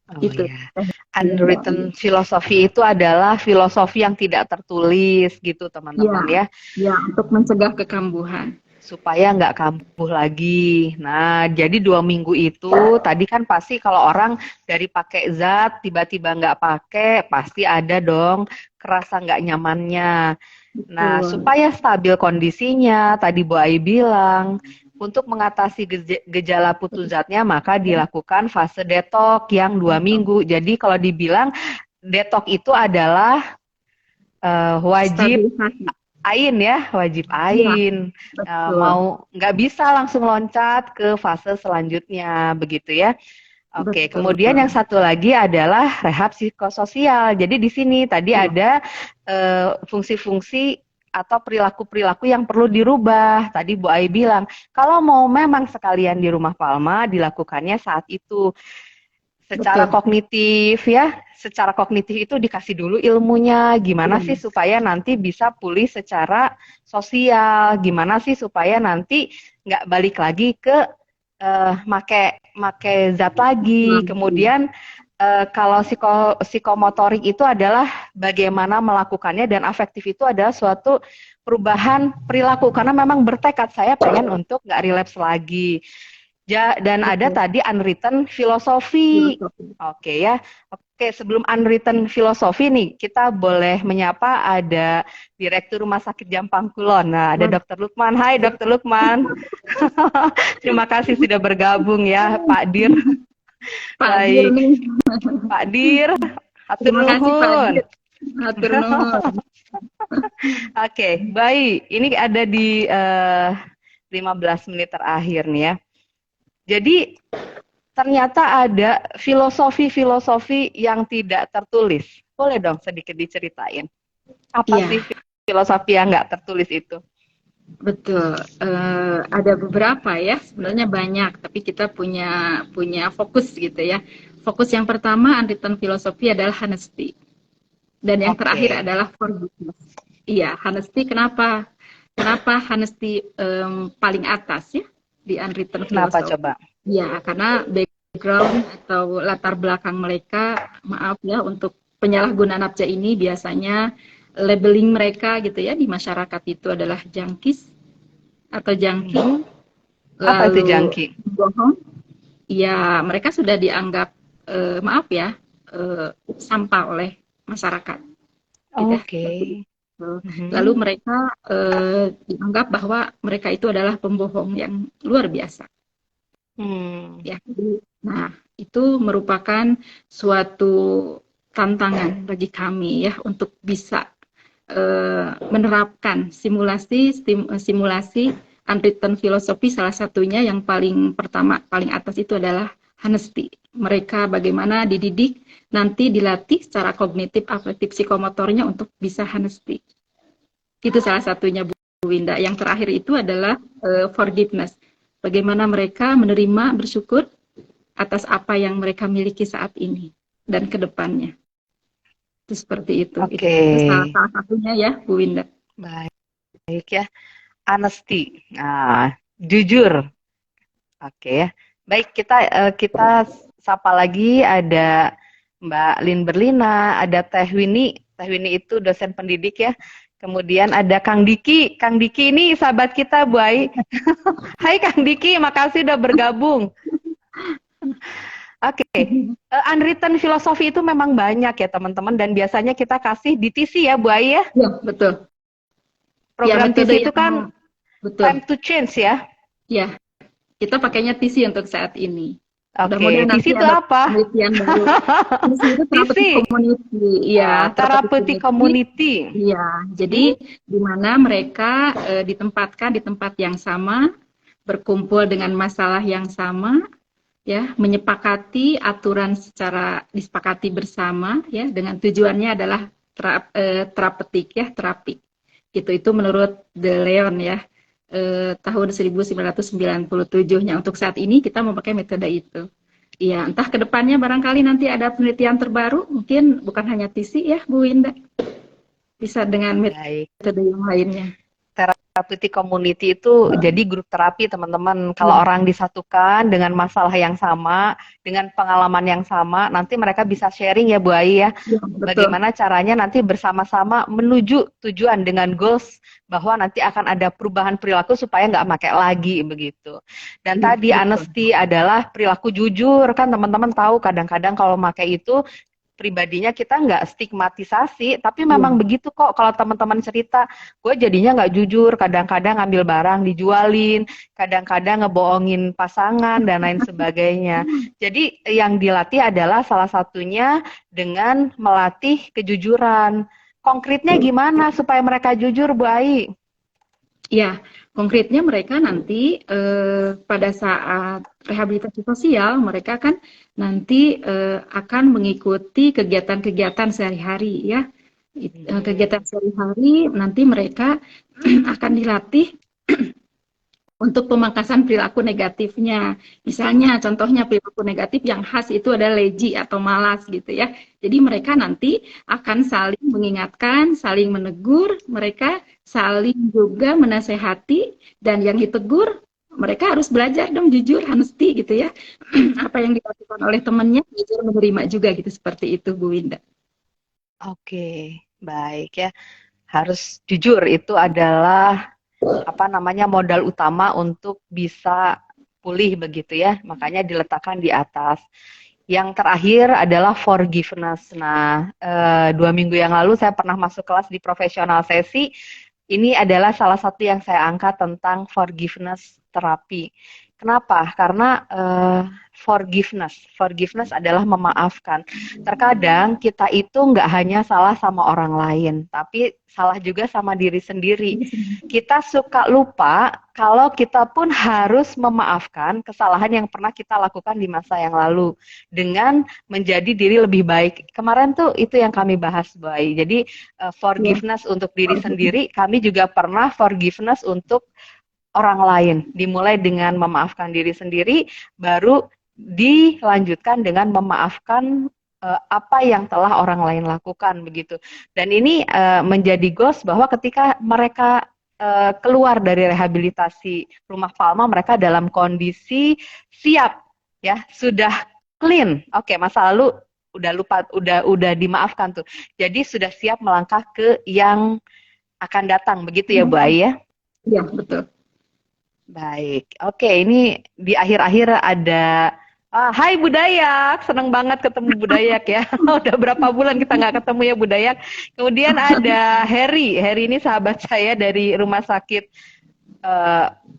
Oh Gitu. ya, unwritten philosophy itu adalah filosofi yang tidak tertulis gitu Ya, teman-teman ya, ya untuk mencegah kekambuhan. supaya nggak kambuh lagi. Nah, jadi 2 minggu itu tadi kan pasti kalau orang dari pakai zat tiba-tiba nggak pakai, pasti ada dong kerasa nggak nyamannya. Nah, Betul. supaya stabil kondisinya, tadi Bu Ai bilang, untuk mengatasi gejala putus zatnya, maka dilakukan fase detok yang 2 minggu. Jadi kalau dibilang detok itu adalah wajib Stabilisasi. Ain ya, wajib Iya, ain. betul. Mau nggak bisa langsung loncat ke fase selanjutnya, begitu ya. Oke, Betul. kemudian yang satu lagi adalah rehab psikososial. Jadi di sini tadi Iya, ada fungsi-fungsi atau perilaku-perilaku yang perlu dirubah. Tadi Bu Ai bilang, kalau mau memang sekalian di Rumah Palma, dilakukannya saat itu secara betul. kognitif ya, secara kognitif itu dikasih dulu ilmunya, gimana sih Iya, supaya nanti bisa pulih secara sosial, gimana sih supaya nanti nggak balik lagi ke make make zat lagi. lagi. Kemudian kalau psikomotorik itu adalah bagaimana melakukannya dan afektif itu adalah suatu perubahan perilaku karena memang bertekad saya pengen untuk nggak relapse lagi. Dan ada Betul. tadi unwritten filosofi. Filosofi. Oke ya. Oke, sebelum unwritten filosofi nih, kita boleh menyapa ada Direktur Rumah Sakit Jampang Kulon. Nah, ada Wah, Dokter Lukman. Hai Dokter Lukman. Terima kasih sudah bergabung ya Pak Dir. Pak Dir Baik, nih. Pak Dir. Atur Terima kasih Pak nuhun. Dir. Hatur nuhun. Oke, baik. Ini ada di 15 menit terakhir nih ya. Jadi ternyata ada filosofi-filosofi yang tidak tertulis. Boleh dong sedikit diceritain. Apa Iya, sih filosofi yang nggak tertulis itu? betul. Ada beberapa ya, sebenarnya banyak, tapi kita punya punya fokus gitu ya. Fokus yang pertama unwritten philosophy adalah honesty, dan yang terakhir Oke. adalah forgiveness. Iya, honesty kenapa? Kenapa honesty paling atas ya di unwritten Kenapa philosophy? coba? Ya, karena background atau latar belakang mereka, maaf ya, untuk penyalahgunaan nafsa ini biasanya labeling mereka gitu ya di masyarakat itu adalah jangkis atau jangki, Mhm. Apa itu lalu jangki? bohong. Ya, mereka sudah dianggap maaf ya, sampah oleh masyarakat gitu ya. Oke. Lalu Mhm. mereka dianggap bahwa mereka itu adalah pembohong yang luar biasa Hmm. ya. Nah, itu merupakan suatu tantangan bagi kami ya untuk bisa menerapkan simulasi unwritten philosophy salah satunya yang paling pertama, paling atas itu adalah honesty. Mereka bagaimana dididik, nanti dilatih secara kognitif, afektif, psikomotornya untuk bisa honesty. Itu salah satunya Bu Winda. Yang terakhir itu adalah forgiveness. Bagaimana mereka menerima, bersyukur atas apa yang mereka miliki saat ini dan ke depannya. Itu seperti itu. Oke, Itu salah satunya ya, Bu Winda. baik ya. Honesty. Nah, jujur. Oke ya. Baik, kita sapa lagi, ada Mbak Lin Berlina, ada Teh Winnie. Teh Winnie itu dosen pendidik ya. Kemudian ada Kang Diki. Kang Diki ini sahabat kita, Bu Ai. Hai Kang Diki, makasih udah bergabung. Oke, unwritten philosophy itu memang banyak ya teman-teman, dan biasanya kita kasih di TC ya Bu Ai ya. Ya, betul. Program ya, TC itu kan betul. time to change ya. Ya, kita pakainya TC untuk saat ini. Oke, TC itu apa? Penelitian baru. TC itu therapeutic community. Iya, therapeutic community. Iya, jadi di mana mereka ditempatkan di tempat yang sama, berkumpul dengan masalah yang sama, ya, menyepakati aturan secara disepakati bersama, ya, dengan tujuannya adalah terapeutik ya, terapi. Itu menurut De Leon ya. Tahun 1997-nya. Untuk saat ini kita memakai metode itu. Iya, entah ke depannya barangkali nanti ada penelitian terbaru, mungkin bukan hanya TC ya, Bu Winda. Bisa dengan metode yang lainnya. Therapeutic community itu jadi grup terapi teman-teman. Kalau orang disatukan dengan masalah yang sama, dengan pengalaman yang sama, nanti mereka bisa sharing ya Bu Ai ya. Bagaimana caranya nanti bersama-sama menuju tujuan dengan goals bahwa nanti akan ada perubahan perilaku supaya nggak pakai lagi begitu. Dan tadi honesty adalah perilaku jujur, kan teman-teman tahu kadang-kadang kalau pakai itu pribadinya kita nggak stigmatisasi, tapi memang begitu kok. Kalau teman-teman cerita, gue jadinya nggak jujur, kadang-kadang ngambil barang dijualin, kadang-kadang ngebohongin pasangan dan lain sebagainya. Jadi yang dilatih adalah salah satunya dengan melatih kejujuran. Konkretnya gimana supaya mereka jujur, Bu Ai? Ya, konkretnya mereka nanti pada saat rehabilitasi sosial, mereka kan nanti akan mengikuti kegiatan-kegiatan sehari-hari ya. Kegiatan sehari-hari nanti mereka akan dilatih untuk pemangkasan perilaku negatifnya. Misalnya contohnya perilaku negatif yang khas itu adalah lazy atau malas gitu ya. Jadi mereka nanti akan saling mengingatkan, saling menegur, mereka saling juga menasehati, dan yang ditegur mereka harus belajar dong jujur, honesty gitu ya. Apa yang dilakukan oleh temannya, jujur menerima juga gitu, seperti itu Bu Winda. Oke, baik ya. Harus jujur, itu adalah modal utama untuk bisa pulih begitu ya, makanya diletakkan di atas. Yang terakhir adalah forgiveness. Nah, 2 minggu yang lalu saya pernah masuk kelas di profesional sesi. Ini adalah salah satu yang saya angkat tentang forgiveness terapi. Kenapa? Karena forgiveness adalah memaafkan. Terkadang kita itu nggak hanya salah sama orang lain, tapi salah juga sama diri sendiri. Kita suka lupa kalau kita pun harus memaafkan kesalahan yang pernah kita lakukan di masa yang lalu dengan menjadi diri lebih baik. Kemarin tuh itu yang kami bahas, Bu Ai. Jadi forgiveness untuk diri sendiri, kami juga pernah forgiveness untuk orang lain. Dimulai dengan memaafkan diri sendiri, baru dilanjutkan dengan memaafkan apa yang telah orang lain lakukan begitu. Dan ini menjadi goals bahwa ketika mereka keluar dari rehabilitasi Rumah Palma, mereka dalam kondisi siap ya, sudah clean. Oke, masa lalu udah lupa, udah dimaafkan tuh. Jadi sudah siap melangkah ke yang akan datang begitu ya Bu Ai ya? Iya, betul. Baik, oke, ini di akhir-akhir ada hai Bu Dayak, seneng banget ketemu Bu Dayak ya. Udah berapa bulan kita nggak ketemu ya Bu Dayak. Kemudian ada Heri ini sahabat saya dari Rumah Sakit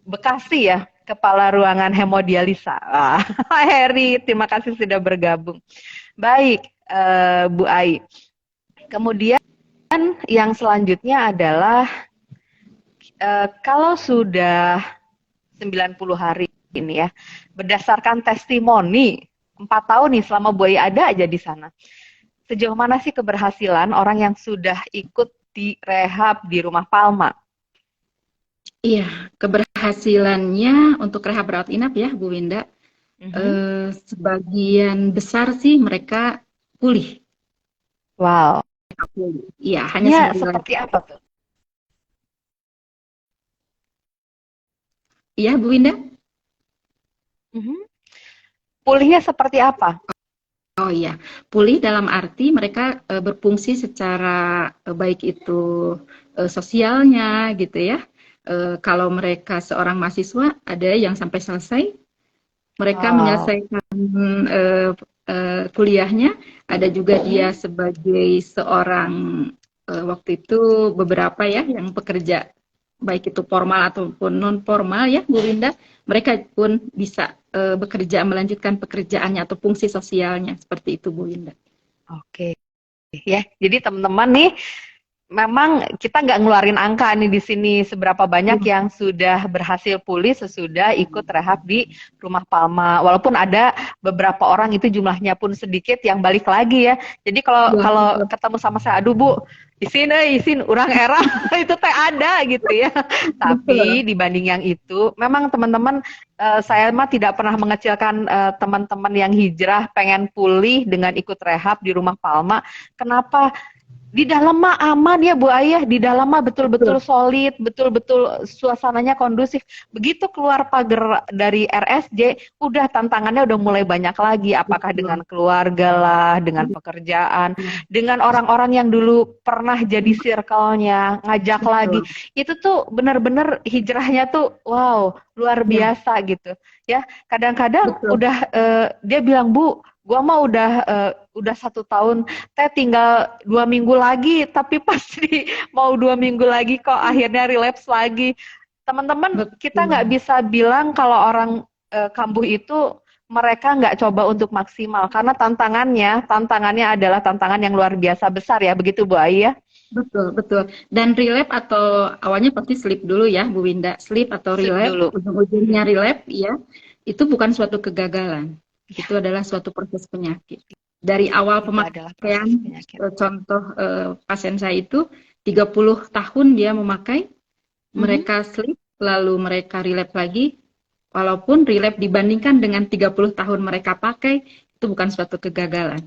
Bekasi ya, Kepala Ruangan Hemodialisa. Heri, terima kasih sudah bergabung. Baik, Bu Ai. Kemudian yang selanjutnya adalah Kalau sudah 90 hari ini ya, berdasarkan testimoni 4 tahun nih selama Bu Ai ada aja di sana. Sejauh mana sih keberhasilan orang yang sudah ikut di rehab di Rumah Palma? Iya, keberhasilannya untuk rehab rawat inap ya, Bu Winda, Mhm. sebagian besar sih mereka pulih. Wow. Iya, hanya Pulihnya sebagian. seperti apa tuh? Iya, Bu Winda? Mhm. Pulihnya seperti apa? Oh iya, pulih dalam arti mereka berfungsi secara baik itu sosialnya gitu ya. Kalau mereka seorang mahasiswa, ada yang sampai selesai, mereka Wow. menyelesaikan eh, kuliahnya, ada juga dia Mhm. sebagai seorang waktu itu beberapa ya yang pekerja baik itu formal ataupun non formal ya Bu Linda, mereka pun bisa bekerja melanjutkan pekerjaannya atau fungsi sosialnya seperti itu Bu Linda. Oke. Ya, jadi teman-teman nih memang kita nggak ngeluarin angka nih di sini seberapa banyak Iya, yang sudah berhasil pulih sesudah ikut rehab di Rumah Palma. Walaupun ada beberapa orang itu jumlahnya pun sedikit yang balik lagi ya. Jadi kalau iya, kalau betul. ketemu sama saya, aduh Bu, isin urang era itu teh ada gitu ya. Tapi Betul. dibanding yang itu, memang teman-teman saya mah tidak pernah mengecilkan teman-teman yang hijrah pengen pulih dengan ikut rehab di Rumah Palma. Kenapa? Di dalam mah aman ya Bu Ayah, di dalam mah betul-betul Betul. solid, betul-betul suasananya kondusif. Begitu keluar pagar dari RSJ, udah tantangannya udah mulai banyak lagi, apakah Betul. dengan keluarga lah, dengan pekerjaan, dengan orang-orang yang dulu pernah jadi circle-nya, ngajak lagi. Betul. Itu tuh benar-benar hijrahnya tuh wow, luar Ya, biasa gitu. Ya, kadang-kadang betul. udah dia bilang, "Bu, gua mah udah 1 tahun teh tinggal 2 minggu lagi, tapi pas mau 2 minggu lagi kok akhirnya relapse lagi. Teman-teman, kita Betul. nggak bisa bilang kalau orang kambuh itu mereka nggak coba untuk maksimal karena tantangannya adalah tantangan yang luar biasa besar ya, begitu Bu Ai ya. Betul, betul. Dan relap atau awalnya pasti sleep dulu ya, Bu Winda. Sleep atau Sleep relap, dulu. ujung-ujungnya Mhm. relap, ya, itu bukan suatu kegagalan. Ya, Itu adalah suatu proses penyakit. Dari awal itu adalah pemakaian, proses penyakit. contoh pasien saya itu 30 tahun dia memakai, Mhm. mereka sleep, lalu mereka relap lagi, walaupun relap dibandingkan dengan 30 tahun mereka pakai, itu bukan suatu kegagalan,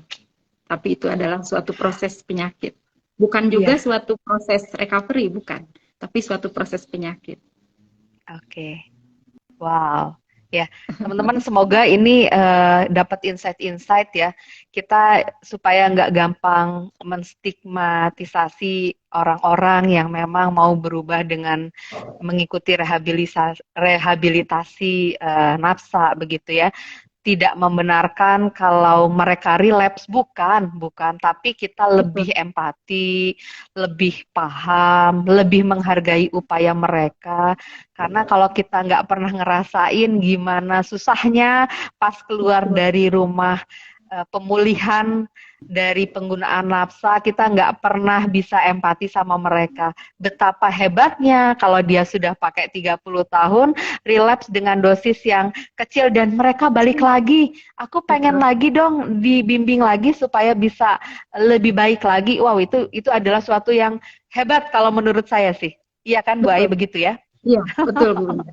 tapi itu adalah suatu proses penyakit. Bukan juga Iya, suatu proses recovery, bukan, tapi suatu proses penyakit. oke. Wow, ya teman-teman semoga ini dapat insight-insight ya kita supaya nggak gampang menstigmatisasi orang-orang yang memang mau berubah dengan mengikuti rehabilitasi nafsa begitu ya tidak membenarkan kalau mereka relapse, bukan, tapi kita lebih Betul, empati, lebih paham, lebih menghargai upaya mereka. Karena kalau kita nggak pernah ngerasain gimana susahnya pas keluar betul, dari rumah pemulihan dari penggunaan nafsa, kita nggak pernah bisa empati sama mereka. Betapa hebatnya kalau dia sudah pakai 30 tahun, relapse dengan dosis yang kecil dan mereka balik lagi. Aku pengen betul, lagi dong dibimbing lagi supaya bisa lebih baik lagi. Wow, itu adalah suatu yang hebat kalau menurut saya sih. Iya kan Bu Ai betul. begitu ya? Iya, betul Bu Linda.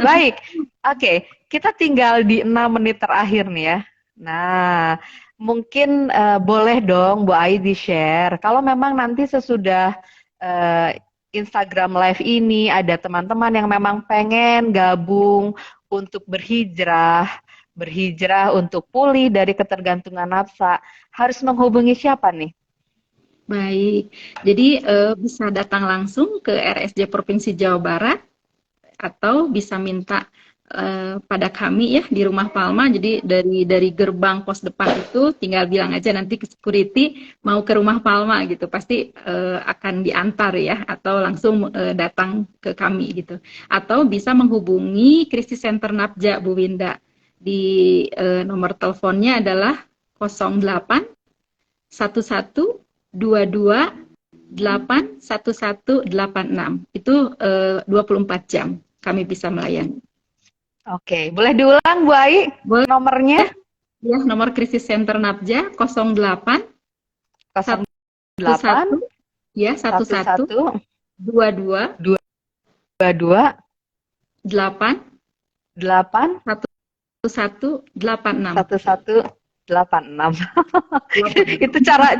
Baik. Oke, kita tinggal di 6 menit terakhir nih ya. Nah, mungkin boleh dong Bu Ai di-share. Kalau memang nanti sesudah eh, Instagram Live ini ada teman-teman yang memang pengen gabung untuk berhijrah untuk pulih dari ketergantungan nafsa, harus menghubungi siapa nih? Baik, jadi bisa datang langsung ke RSJ Provinsi Jawa Barat atau bisa minta pada kami ya di Rumah Palma. Jadi dari gerbang pos depan itu tinggal bilang aja nanti ke security mau ke Rumah Palma gitu. Pasti akan diantar ya atau langsung datang ke kami gitu. Atau bisa menghubungi Krisis Center Napja Bu Winda di nomor teleponnya adalah 08 11 22 81186. Itu 24 jam kami bisa melayani. Oke, boleh diulang Bu Ai Boleh nomornya? ya, nomor krisis center Nabja 08 08 11 ya 11 11 22 22 8 8 1186. 1186. Itu cara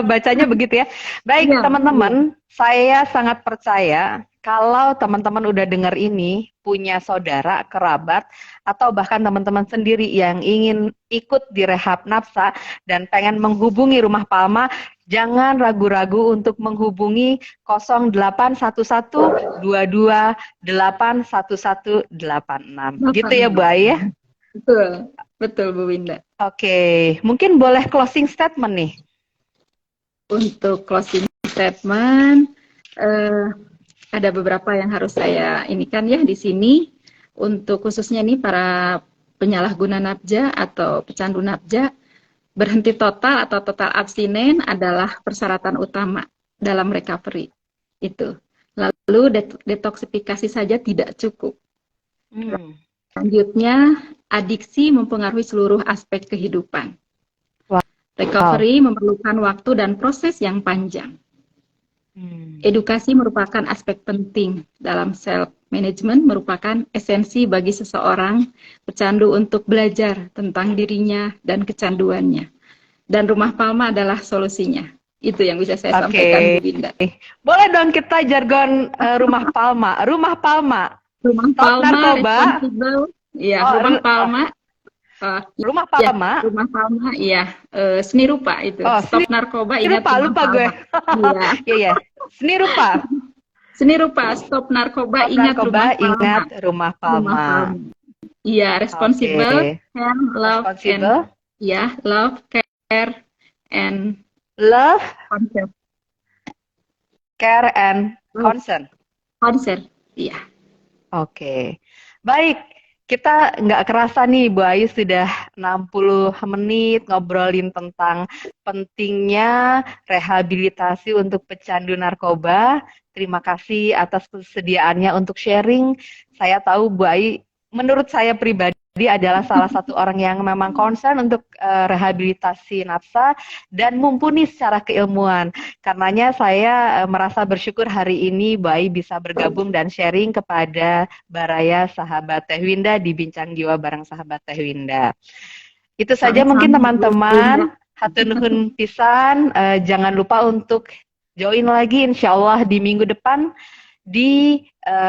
bacanya begitu ya. Baik, Iya, teman-teman, saya sangat percaya kalau teman-teman udah dengar ini, punya saudara, kerabat, atau bahkan teman-teman sendiri yang ingin ikut di rehab nafsa dan pengen menghubungi Rumah Palma, jangan ragu-ragu untuk menghubungi 081122811186. Gitu ya, Bu Ai ya? betul, betul Bu Winda. Oke, mungkin boleh closing statement nih. Untuk closing statement, ada beberapa yang harus saya inikan ya di sini. Untuk khususnya nih para penyalahguna nafza atau pecandu nafza, berhenti total atau total abstinen adalah persyaratan utama dalam recovery. Itu. Lalu detoksifikasi saja tidak cukup. Selanjutnya, adiksi mempengaruhi seluruh aspek kehidupan. Recovery memerlukan waktu dan proses yang panjang. Edukasi merupakan aspek penting dalam self-management, merupakan esensi bagi seseorang pecandu untuk belajar tentang dirinya dan kecanduannya. Dan Rumah Palma adalah solusinya. Itu yang bisa saya sampaikan, Bu Winda. Boleh dong kita jargon Rumah Palma. Rumah Palma. Rumah Stop Palma, narkoba. Iya, Rumah Palma. Rumah Palma. Ya, Rumah Palma, iya. Seni rupa itu. Stop narkoba, ingat Rumah lupa Palma. Gue. Iya. Iya. Seni rupa. Seni rupa, stop narkoba, ingat Rumah Palma. Ingat Rumah Palma. Iya, responsible, care, love, and ya, love, care, and concern. Care and concern. Concern, iya. Oke. Baik, kita nggak kerasa nih Bu Ayu sudah 60 menit ngobrolin tentang pentingnya rehabilitasi untuk pecandu narkoba. Terima kasih atas kesediaannya untuk sharing. Saya tahu Bu Ayu, menurut saya pribadi adalah salah satu orang yang memang concern untuk rehabilitasi nafsa dan mumpuni secara keilmuan. Karenanya saya merasa bersyukur hari ini Bu Ai bisa bergabung dan sharing kepada Baraya Sahabat Teh Winda di Bincang Jiwa bareng Sahabat Teh Winda. Itu saja mungkin teman-teman. Hatur nuhun pisan. Jangan lupa untuk join lagi insya Allah di minggu depan di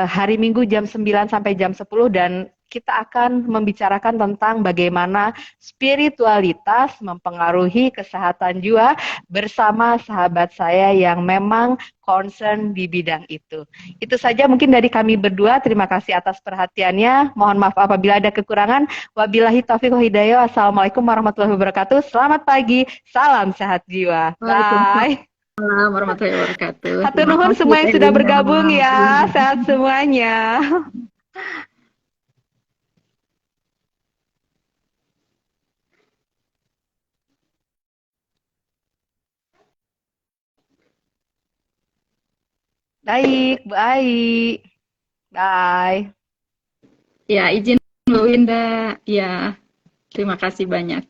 hari Minggu jam 9 sampai jam 10 dan kita akan membicarakan tentang bagaimana spiritualitas mempengaruhi kesehatan jiwa bersama sahabat saya yang memang concern di bidang itu. Itu saja mungkin dari kami berdua. Terima kasih atas perhatiannya. Mohon maaf apabila ada kekurangan. Wabillahi taufiq wal hidayah. Wassalamualaikum warahmatullahi wabarakatuh. Selamat pagi. Salam sehat jiwa. Bye. Assalamualaikum warahmatullahi wabarakatuh. Hatur nuhun semua yang sudah bergabung ya. Sehat semuanya. Baik, Bu Ai. Bye. Ya, izin Bu Winda. Ya, terima kasih banyak.